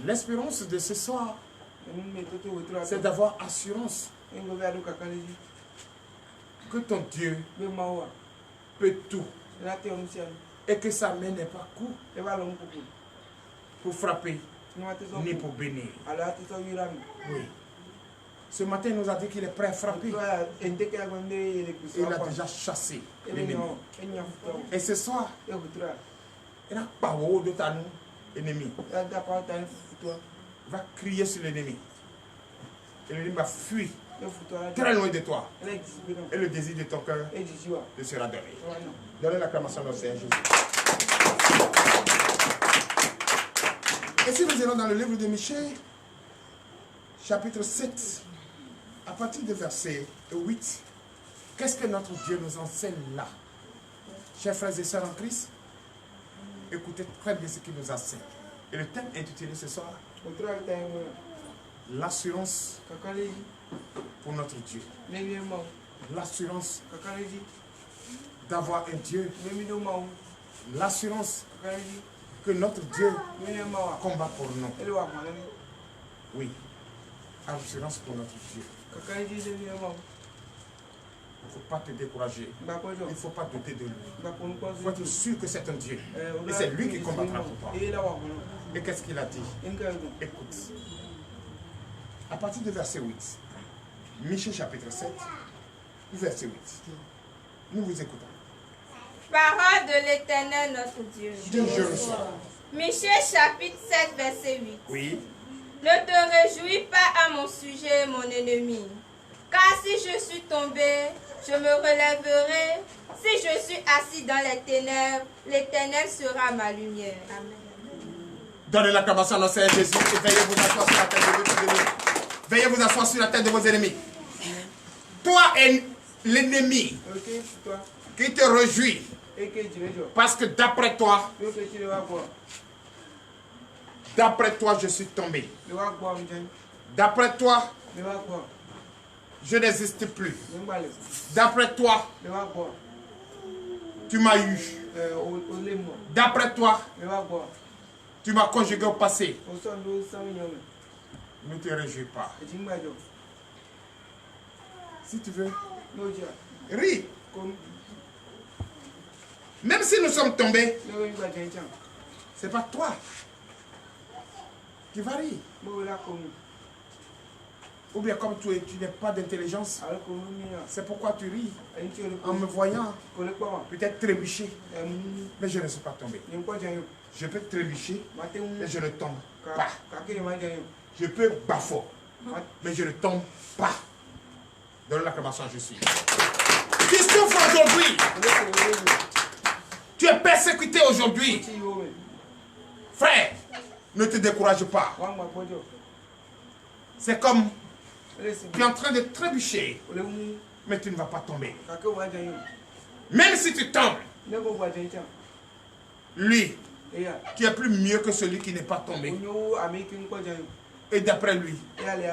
l'espérance de ce soir, c'est d'avoir assurance que ton Dieu peut tout et que sa main n'est pas courte pour frapper ni pour bénir. Oui. Ce matin, il nous a dit qu'il est prêt à frapper. Il a déjà chassé l'ennemi. Et ce soir, Il n'a pas de ta ennemi. Va crier sur l'ennemi. Et l'ennemi va fuir très loin de toi. Et le désir de ton cœur te sera donné. Donnez l'acclamation au Seigneur Jésus. Et si nous allons dans le livre de Michée, chapitre 7, à partir du verset 8, qu'est-ce que notre Dieu nous enseigne là? Chers frères et sœurs en Christ, écoutez très bien ce qu'il nous enseigne. Et le thème intitulé ce soir, l'assurance pour notre Dieu. L'assurance d'avoir un Dieu. L'assurance que notre Dieu combat pour nous. Oui, assurance pour notre Dieu. Il ne faut pas te décourager. Il ne faut pas douter de lui. Il faut être sûr que c'est un Dieu. Et c'est lui qui combattra pour toi. Et qu'est-ce qu'il a dit? Écoute. À partir du verset 8, Michée chapitre 7, verset 8. Nous vous écoutons. Parole de l'Éternel notre Dieu. Je le sois. Michée chapitre 7, verset 8. Oui. Ne te réjouis pas à mon sujet, mon ennemi. Car si je suis tombé, je me relèverai. Si je suis assis dans les ténèbres, l'Éternel sera ma lumière. Amen. Donnez l'acclamation au Seigneur Jésus et veuillez vous asseoir sur la tête de vos ennemis. Veuillez vous asseoir sur la tête de vos ennemis. Toi et l'ennemi qui te réjouit. Parce que d'après toi, je suis tombé. D'après toi, je n'existe plus. D'après toi, tu m'as eu. D'après toi, tu m'as conjugué au passé. Ne te réjouis pas. Si tu veux, ris. Même si nous sommes tombés, ce n'est pas toi qui vas rire. Ou bien comme tu n'es pas d'intelligence, c'est pourquoi tu ris en me voyant peut-être trébucher. Mais je ne suis pas tombé. Je peux trébucher, mais je ne tombe pas. Je peux bafouer, mais je ne tombe pas. Donne l'acclamation à Jésus. Tu souffres aujourd'hui. Tu es persécuté aujourd'hui. Frère, ne te décourage pas. C'est comme tu es en train de trébucher, mais tu ne vas pas tomber. Même si tu tombes, lui, qui est plus mieux que celui qui n'est pas tombé, et d'après lui,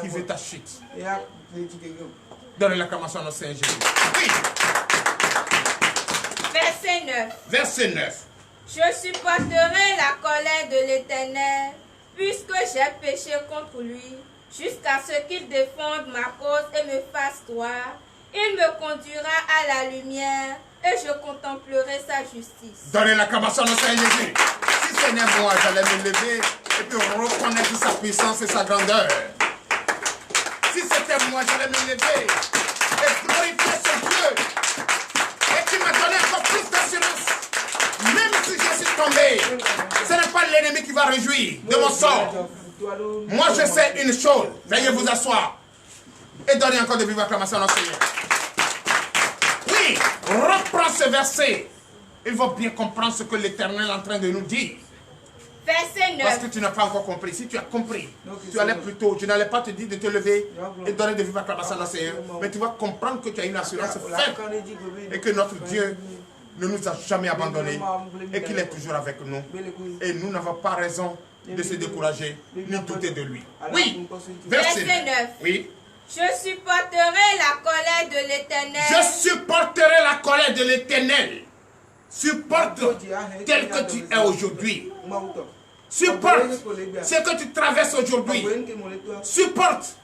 qui veut ta chute. Donne l'acclamation au Seigneur Jésus. Oui. Verset 9. Verset 9. Je supporterai la colère de l'Éternel, puisque j'ai péché contre lui, jusqu'à ce qu'il défende ma cause et me fasse droit. Il me conduira à la lumière et je contemplerai sa justice. Donnez l'acclamation au Seigneur Jésus. Si ce n'est moi, j'allais me lever et puis reconnaître sa puissance et sa grandeur. Si c'était moi, j'allais me lever et glorifier ce Dieu. Et qui m'a donné encore plus d'assurance. Même si je suis tombé, ce n'est pas l'ennemi qui va réjouir de mon sort. Moi, je sais une chose. Veuillez vous asseoir. Et donner encore de vives acclamations au Seigneur. Oui, reprends ce verset. Il faut bien comprendre ce que l'Éternel est en train de nous dire. Verset 9. Parce que tu n'as pas encore compris. Si tu as compris, tu allais plutôt. Je n'allais pas te dire de te lever et donner de vives acclamations au Seigneur. Mais tu vas comprendre que tu as une assurance faible. Et que notre Dieu ne nous a jamais abandonnés. Et qu'il est toujours avec nous. Et nous n'avons pas raison de se décourager ni douter de lui. Oui, verset 9. Oui. Je supporterai la colère de l'Éternel. Je supporterai la colère de l'Éternel. Supporte tel que tu es aujourd'hui. Supporte ce que tu traverses aujourd'hui. Supporte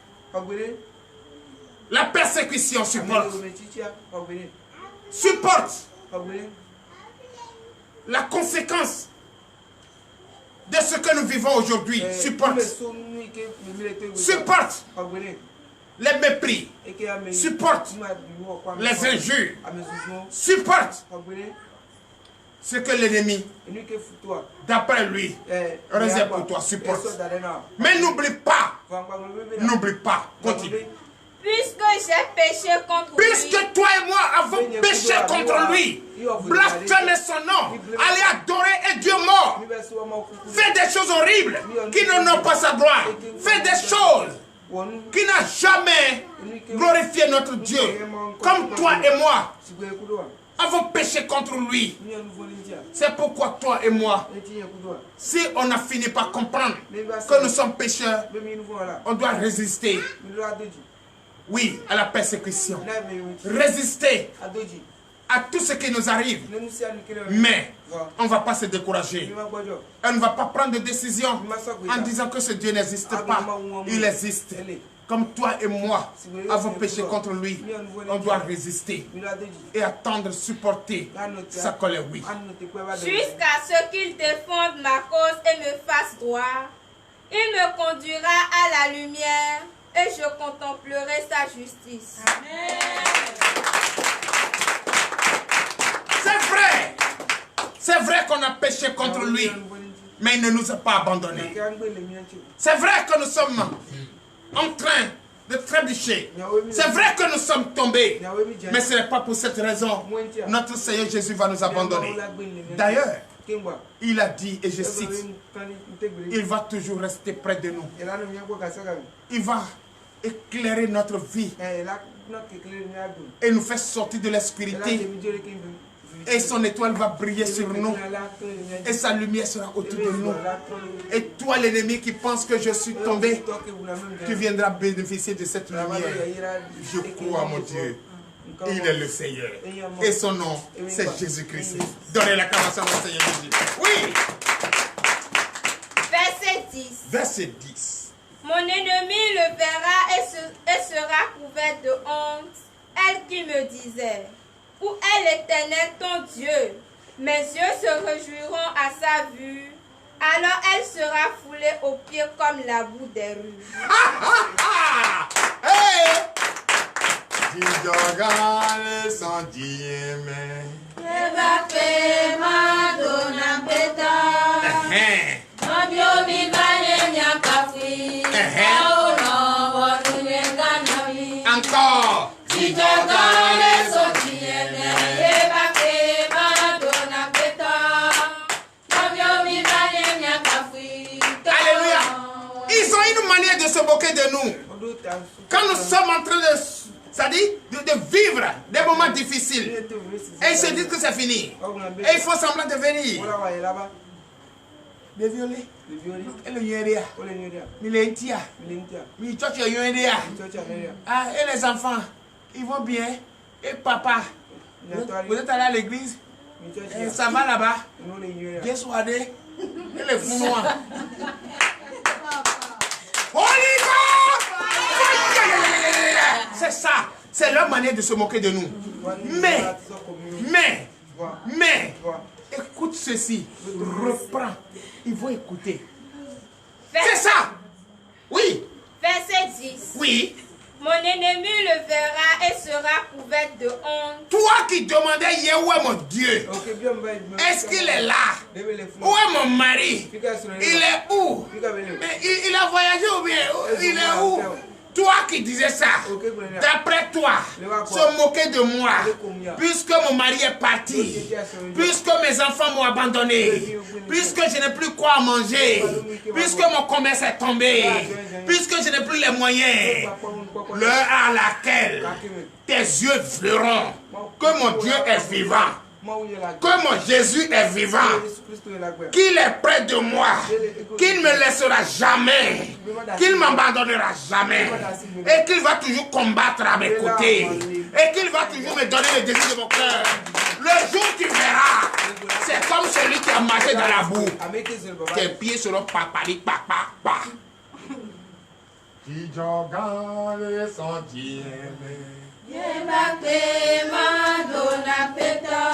la persécution. Supporte. Supporte la conséquence de ce que nous vivons aujourd'hui. Supporte. Supporte les mépris. Supporte les injures. Supporte ce que l'ennemi, d'après lui, réserve pour toi, supporte. Mais n'oublie pas, continue. Puisque j'ai péché contre lui. Puisque toi et moi avons péché contre lui, blasphémé son nom, aller adorer un Dieu mort, fait des choses horribles qui n'ont pas sa gloire, fait des choses qui n'ont jamais glorifié notre Dieu, comme toi et moi avons péché contre lui. C'est pourquoi toi et moi, si on a fini par comprendre que nous sommes pécheurs, on doit résister. Oui, à la persécution. Résister à tout ce qui nous arrive. Mais on ne va pas se décourager. On ne va pas prendre de décision en disant que ce Dieu n'existe pas. Il existe. Comme toi et moi avons péché contre lui, on doit résister et attendre, supporter sa colère, oui. Jusqu'à ce qu'il défende ma cause et me fasse droit. Il me conduira à la lumière et je contemplerai sa justice. Amen. C'est vrai qu'on a péché contre lui, mais il ne nous a pas abandonnés. C'est vrai que nous sommes en train de trébucher. C'est vrai que nous sommes tombés, mais ce n'est pas pour cette raison notre Seigneur Jésus va nous abandonner. D'ailleurs, il a dit, et je cite, il va toujours rester près de nous. Il va éclairer notre vie et nous faire sortir de l'obscurité. Et son étoile va briller sur nous. Et sa lumière sera autour de nous. Et toi, l'ennemi qui pense que je suis tombé, tu viendras bénéficier de cette lumière. Je crois, mon Dieu. Il est le Seigneur. Et son nom, c'est Jésus-Christ. Donnez l'acclamation au Seigneur Jésus. Oui. Verset 10. Verset 10. Mon ennemi le verra et sera couvert de honte. Elle qui me disait, où est l'Éternel ton Dieu? Mes yeux se réjouiront à sa vue. Alors elle sera foulée aux pieds comme la boue des rues. Encore. Alléluia. Ils ont une manière de se moquer de nous. Quand nous sommes en train de vivre des moments difficiles, et ils se disent que c'est fini. Et ils font semblant de venir. De violer. Et le yuéria. Milentia. Ah, et les enfants, ils vont bien. Et papa, vous êtes allé à l'église? Et ça va là-bas? Guess what? Et les fous noirs. C'est ça. C'est leur manière de se moquer de nous. Mais, écoute ceci. Reprends. Ils vont écouter. C'est ça. Oui. Verset 10. Oui. Mon ennemi le verra et sera couvert de honte. Toi qui demandais hier où est mon Dieu? Est-ce qu'il est là? Où est mon mari? Il est où? Mais il a voyagé ou bien? Il est où? Toi qui disais ça, d'après toi, se moquer de moi, puisque mon mari est parti, puisque mes enfants m'ont abandonné, puisque je n'ai plus quoi manger, puisque mon commerce est tombé, puisque je n'ai plus les moyens, l'heure à laquelle tes yeux verront que mon Dieu est vivant, que mon Jésus est vivant, qu'il est près de moi, qu'il ne me laissera jamais, qu'il ne m'abandonnera jamais, et qu'il va toujours combattre à mes côtés, et qu'il va toujours me donner le désir de mon cœur. Le jour tu verras, c'est comme celui qui a marché dans la boue. Tes pieds seront papali, papa.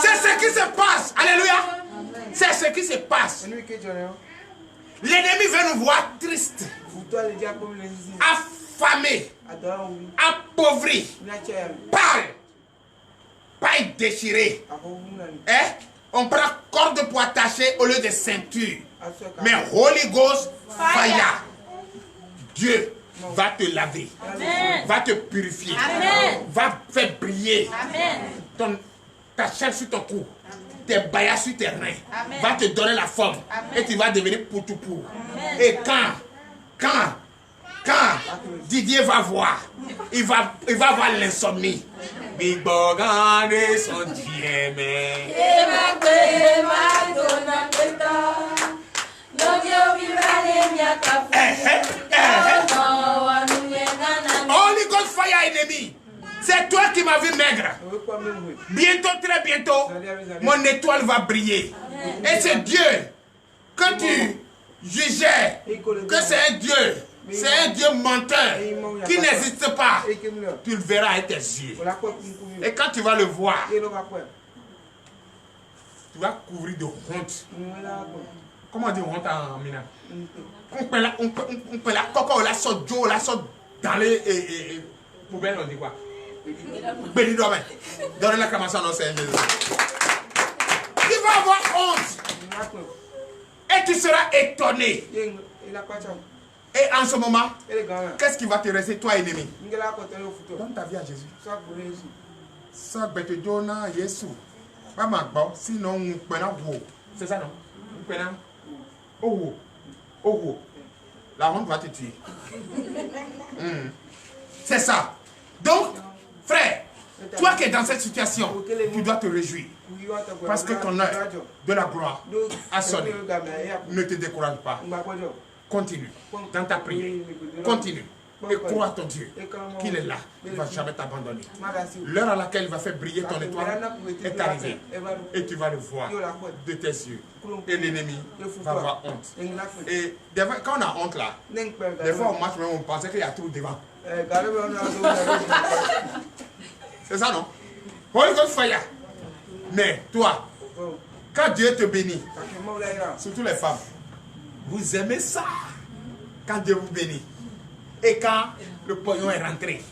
C'est ce qui se passe. Alléluia. C'est ce qui se passe. L'ennemi veut nous voir tristes, affamés, appauvris, pâles, pas déchirés. On prend corde pour attacher au lieu de ceinture. Mais Holy Ghost, fire. Dieu va te laver. Amen. Va te purifier. Amen. Va faire briller Amen. ta chair sur ton cou. Tes baillas sur tes reins. Amen. Va te donner la forme. Amen. Et tu vas devenir pour tout pour. Amen. Et quand Didier va voir, il va voir l'insomnie. Big Bogan et son Dieu, mais. Holy Ghost fire ennemi. C'est toi qui m'as vu maigre. Bientôt, très bientôt, mon étoile va briller. Et c'est Dieu que tu jugeais que c'est un Dieu. C'est un Dieu menteur qui n'existe pas. Tu le verras avec tes yeux. Et quand tu vas le voir, tu vas couvrir de honte. Comment on dit honte en Mina? On peut la coco, la saute Joe, la saute dans les poubelles, on dit quoi? Béni domaine. Donne la commençant dans Seigneur Jésus. Tu vas avoir honte. Et tu seras étonné. Et en ce moment, qu'est-ce qui va te rester, toi, ennemi? Donne ta vie à Jésus. Ça, bête Dona, Jésus. Pas ma bon, sinon, on peut pas. C'est ça, non? On peut pas. Oh, oh, la honte va te tuer. C'est ça. Donc, frère, toi qui es dans cette situation, tu dois te réjouir. Parce que ton heure de la gloire a sonné. Ne te décourage pas. Continue dans ta prière. Continue. Et crois à ton Dieu qu'il est là. Il ne va jamais t'abandonner. L'heure à laquelle il va faire briller ton étoile est arrivée. Et tu vas le voir de tes yeux. Et l'ennemi va avoir honte. Et quand on a honte là, des fois on marche même, on pensait qu'il y a tout devant. C'est ça, non? Holy Ghost fire. Mais toi, quand Dieu te bénit, surtout les femmes, vous aimez ça quand Dieu vous bénit. Et quand le pognon est rentré,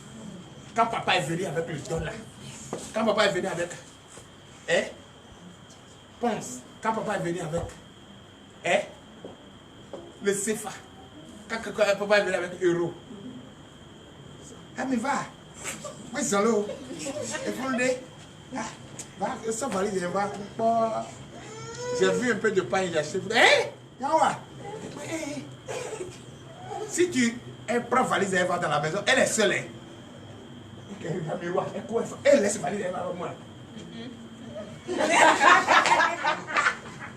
quand papa est venu avec le don là, quand papa est venu avec, pense, quand papa est venu avec, le CFA, quand papa est venu avec euro, ah mais va, oui c'est l'eau, et pour le va, ça va aller, va, j'ai vu un peu de pain, j'ai acheté, si tu prends valise et elle va dans la maison, elle est seule. Elle laisse valise et elle va avec moi.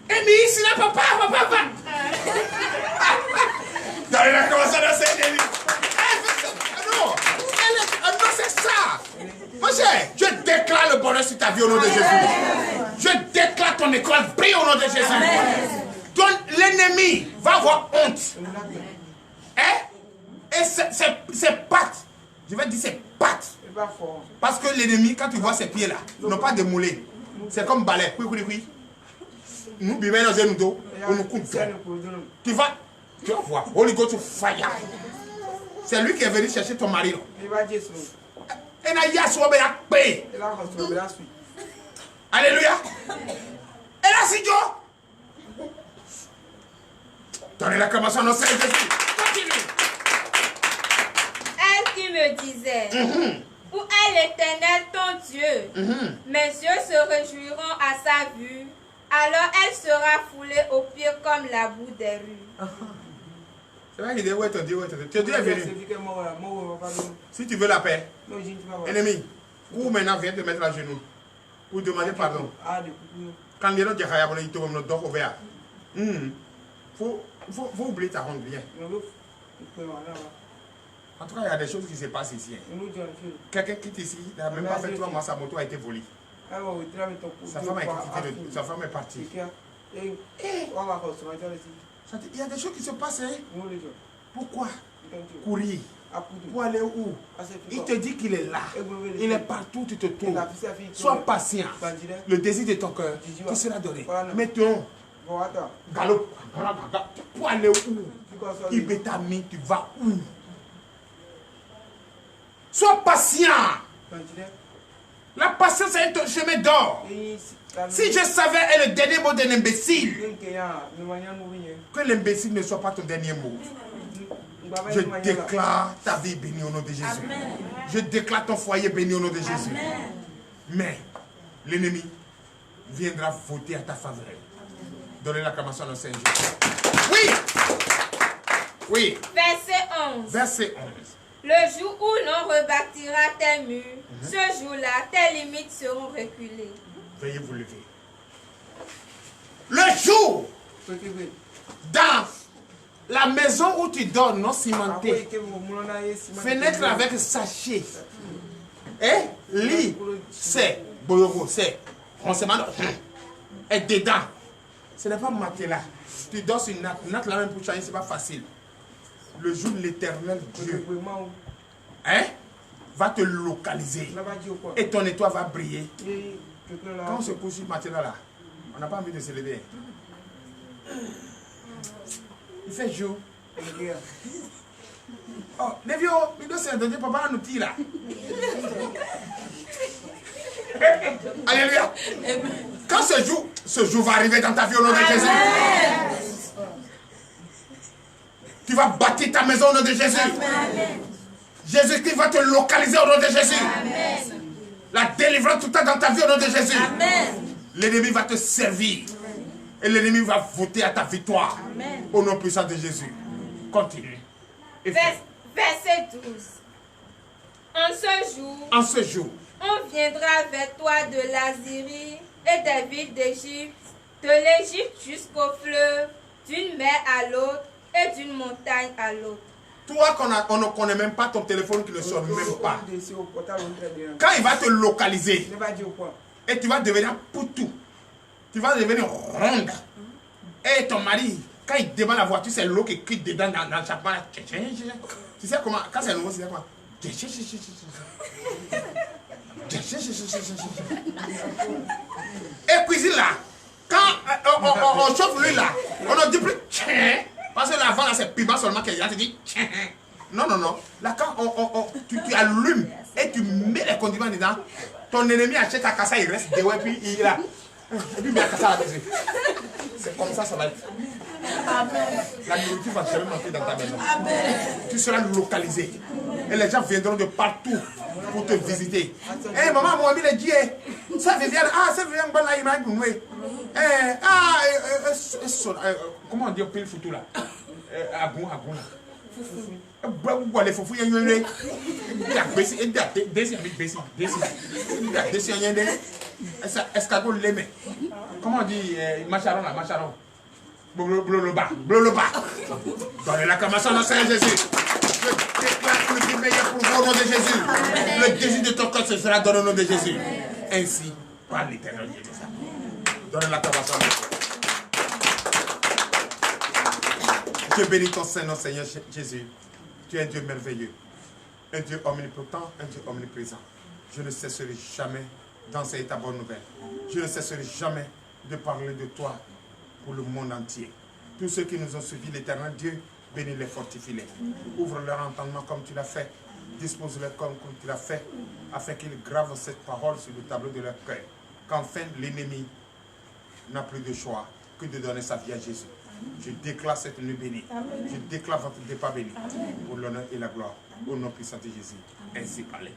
Mais ici là, papa. Elle a commencé à danser. Non, c'est ça. Mon cher, je déclare le bonheur sur ta vie au nom de Jésus. Je déclare ton école brille au nom de Jésus. L'ennemi va avoir honte. Et ses pattes, je vais dire ses pattes. Parce que l'ennemi, quand tu vois ses pieds là, n'ont pas de moulés. C'est comme balai. Nous buvons dans un dos, on nous coupe. Tu vas voir, Holy Ghost fire. C'est lui qui est venu chercher ton mari. Et n'a pas de paix. Alléluia. Et là, c'est Dieu. Donnez la commençation dans Seigneur Jésus. Continue. Elle qui me disait, où est l'Éternel ton Dieu? Mes yeux se réjouiront à sa vue. Alors elle sera foulée au pied comme la boue des rues. C'est vrai qu'il dit, ouais, ton Dieu est venu. Si tu veux la paix, ennemi, ou maintenant viens te mettre à genoux pour demander pardon. Quand les gens disent, il te remet dans le verre. Faut oublier ta honte, bien. En tout cas, il y a des choses qui se passent ici. Quelqu'un quitte ici, il n'a même pas fait 3 mois, sa moto a été volée. Sa femme est partie. Il y a des choses qui se passent. Pourquoi courir? Pour aller où? Il te dit qu'il est là. Il est partout, tu te trouves. Sois patient. Le désir de ton cœur, tu seras donné. Maintenant, galop. Pour aller où? Ibetami, tu vas où? Sois patient. La patience est un chemin d'or. Si je savais le dernier mot d'un imbécile, que l'imbécile ne soit pas ton dernier mot. Je déclare ta vie bénie au nom de Jésus. Amen. Je déclare ton foyer béni au nom de Jésus. Amen. Mais l'ennemi viendra voter à ta faveur. Donnez l'acclamation au Seigneur. Oui. Oui. Verset 11. Verset 11. Le jour où l'on rebâtira tes murs, ce jour-là, tes limites seront reculées. Veuillez vous lever. Le jour, dans la maison où tu dors, non cimentée, fenêtre avec sachet, et lit, c'est, boyoro, c'est, on se demande, et dedans, ce n'est pas matelas. Tu dors sur une natte là même pour changer, c'est pas facile. Le jour de l'éternel Dieu, hein, va te localiser, et ton étoile va briller. Quand on se couche sur le matelas là, on n'a pas envie de se lever. Il fait jour. Oh, les vieux, il doit se donner papa un outil là. Alléluia. Quand ce jour va arriver dans ta vie au nom de Jésus. Tu vas bâtir ta maison au nom de Jésus. Jésus-Christ va te localiser au nom de Jésus. Amen. La délivrance tout le temps dans ta vie au nom de Jésus. L'ennemi va te servir. Et l'ennemi va voter à ta victoire. Amen. Au nom puissant de Jésus. Continue. Verset 12. En ce jour, on viendra vers toi de l'Assyrie et des villes d'Égypte, de l'Égypte jusqu'au fleuve, d'une mer à l'autre et d'une montagne à l'autre. Toi on ne connaît même pas ton téléphone qui ne sonne même pas. Quand il va te localiser, et tu vas devenir poutou, tu vas devenir ronde. Et ton mari, quand il démarre la voiture, c'est l'eau qui quitte dedans dans le chapeau. Tu sais comment, quand c'est nouveau, c'est quoi? Et cuisine là, quand on chauffe l'huile là, on ne dit plus parce que l'avant là c'est piment seulement qu'il y a, tu dis non. Là quand tu allumes et tu mets les condiments dedans, ton ennemi achète ta cassa, il reste dehors et puis il est là. Et puis il met la cassa là-dessus. C'est comme ça va être. Amen. La nourriture va jamais manquer dans ta maison. Amen. Tu seras localisé. Et les gens viendront de partout pour te visiter. Eh maman, moi, il a dit, ça vient, ça vient, il m'a dit, comment on dit au pays foutu là? Agoun là. Les foufous, il y a escargot l'aimé. Comment on dit macharon là, macharon? Bloloba. Donnez l'acclamation au Seigneur Jésus. Je déclare le meilleur pour vous au nom de Jésus. Le désir de ton cœur se sera donné au nom de Jésus. Ainsi, par l'éternel Dieu. Donnez l'acclamation. Je bénis ton Saint-Nom, Seigneur Jésus. Tu es un Dieu merveilleux. Un Dieu omnipotent, un Dieu omniprésent. Je ne cesserai jamais d'enseigner ta bonne nouvelle. Je ne cesserai jamais de parler de toi pour le monde entier. Tous ceux qui nous ont suivis, l'éternel Dieu, bénis-les, fortifie-les. Ouvre leur entendement comme tu l'as fait. Dispose-les comme tu l'as fait, afin qu'ils gravent cette parole sur le tableau de leur cœur. Qu'enfin l'ennemi n'a plus de choix que de donner sa vie à Jésus. Je déclare cette nuit bénie. Je déclare votre départ béni. Pour l'honneur et la gloire. Au nom puissant de Jésus. Ainsi parlez.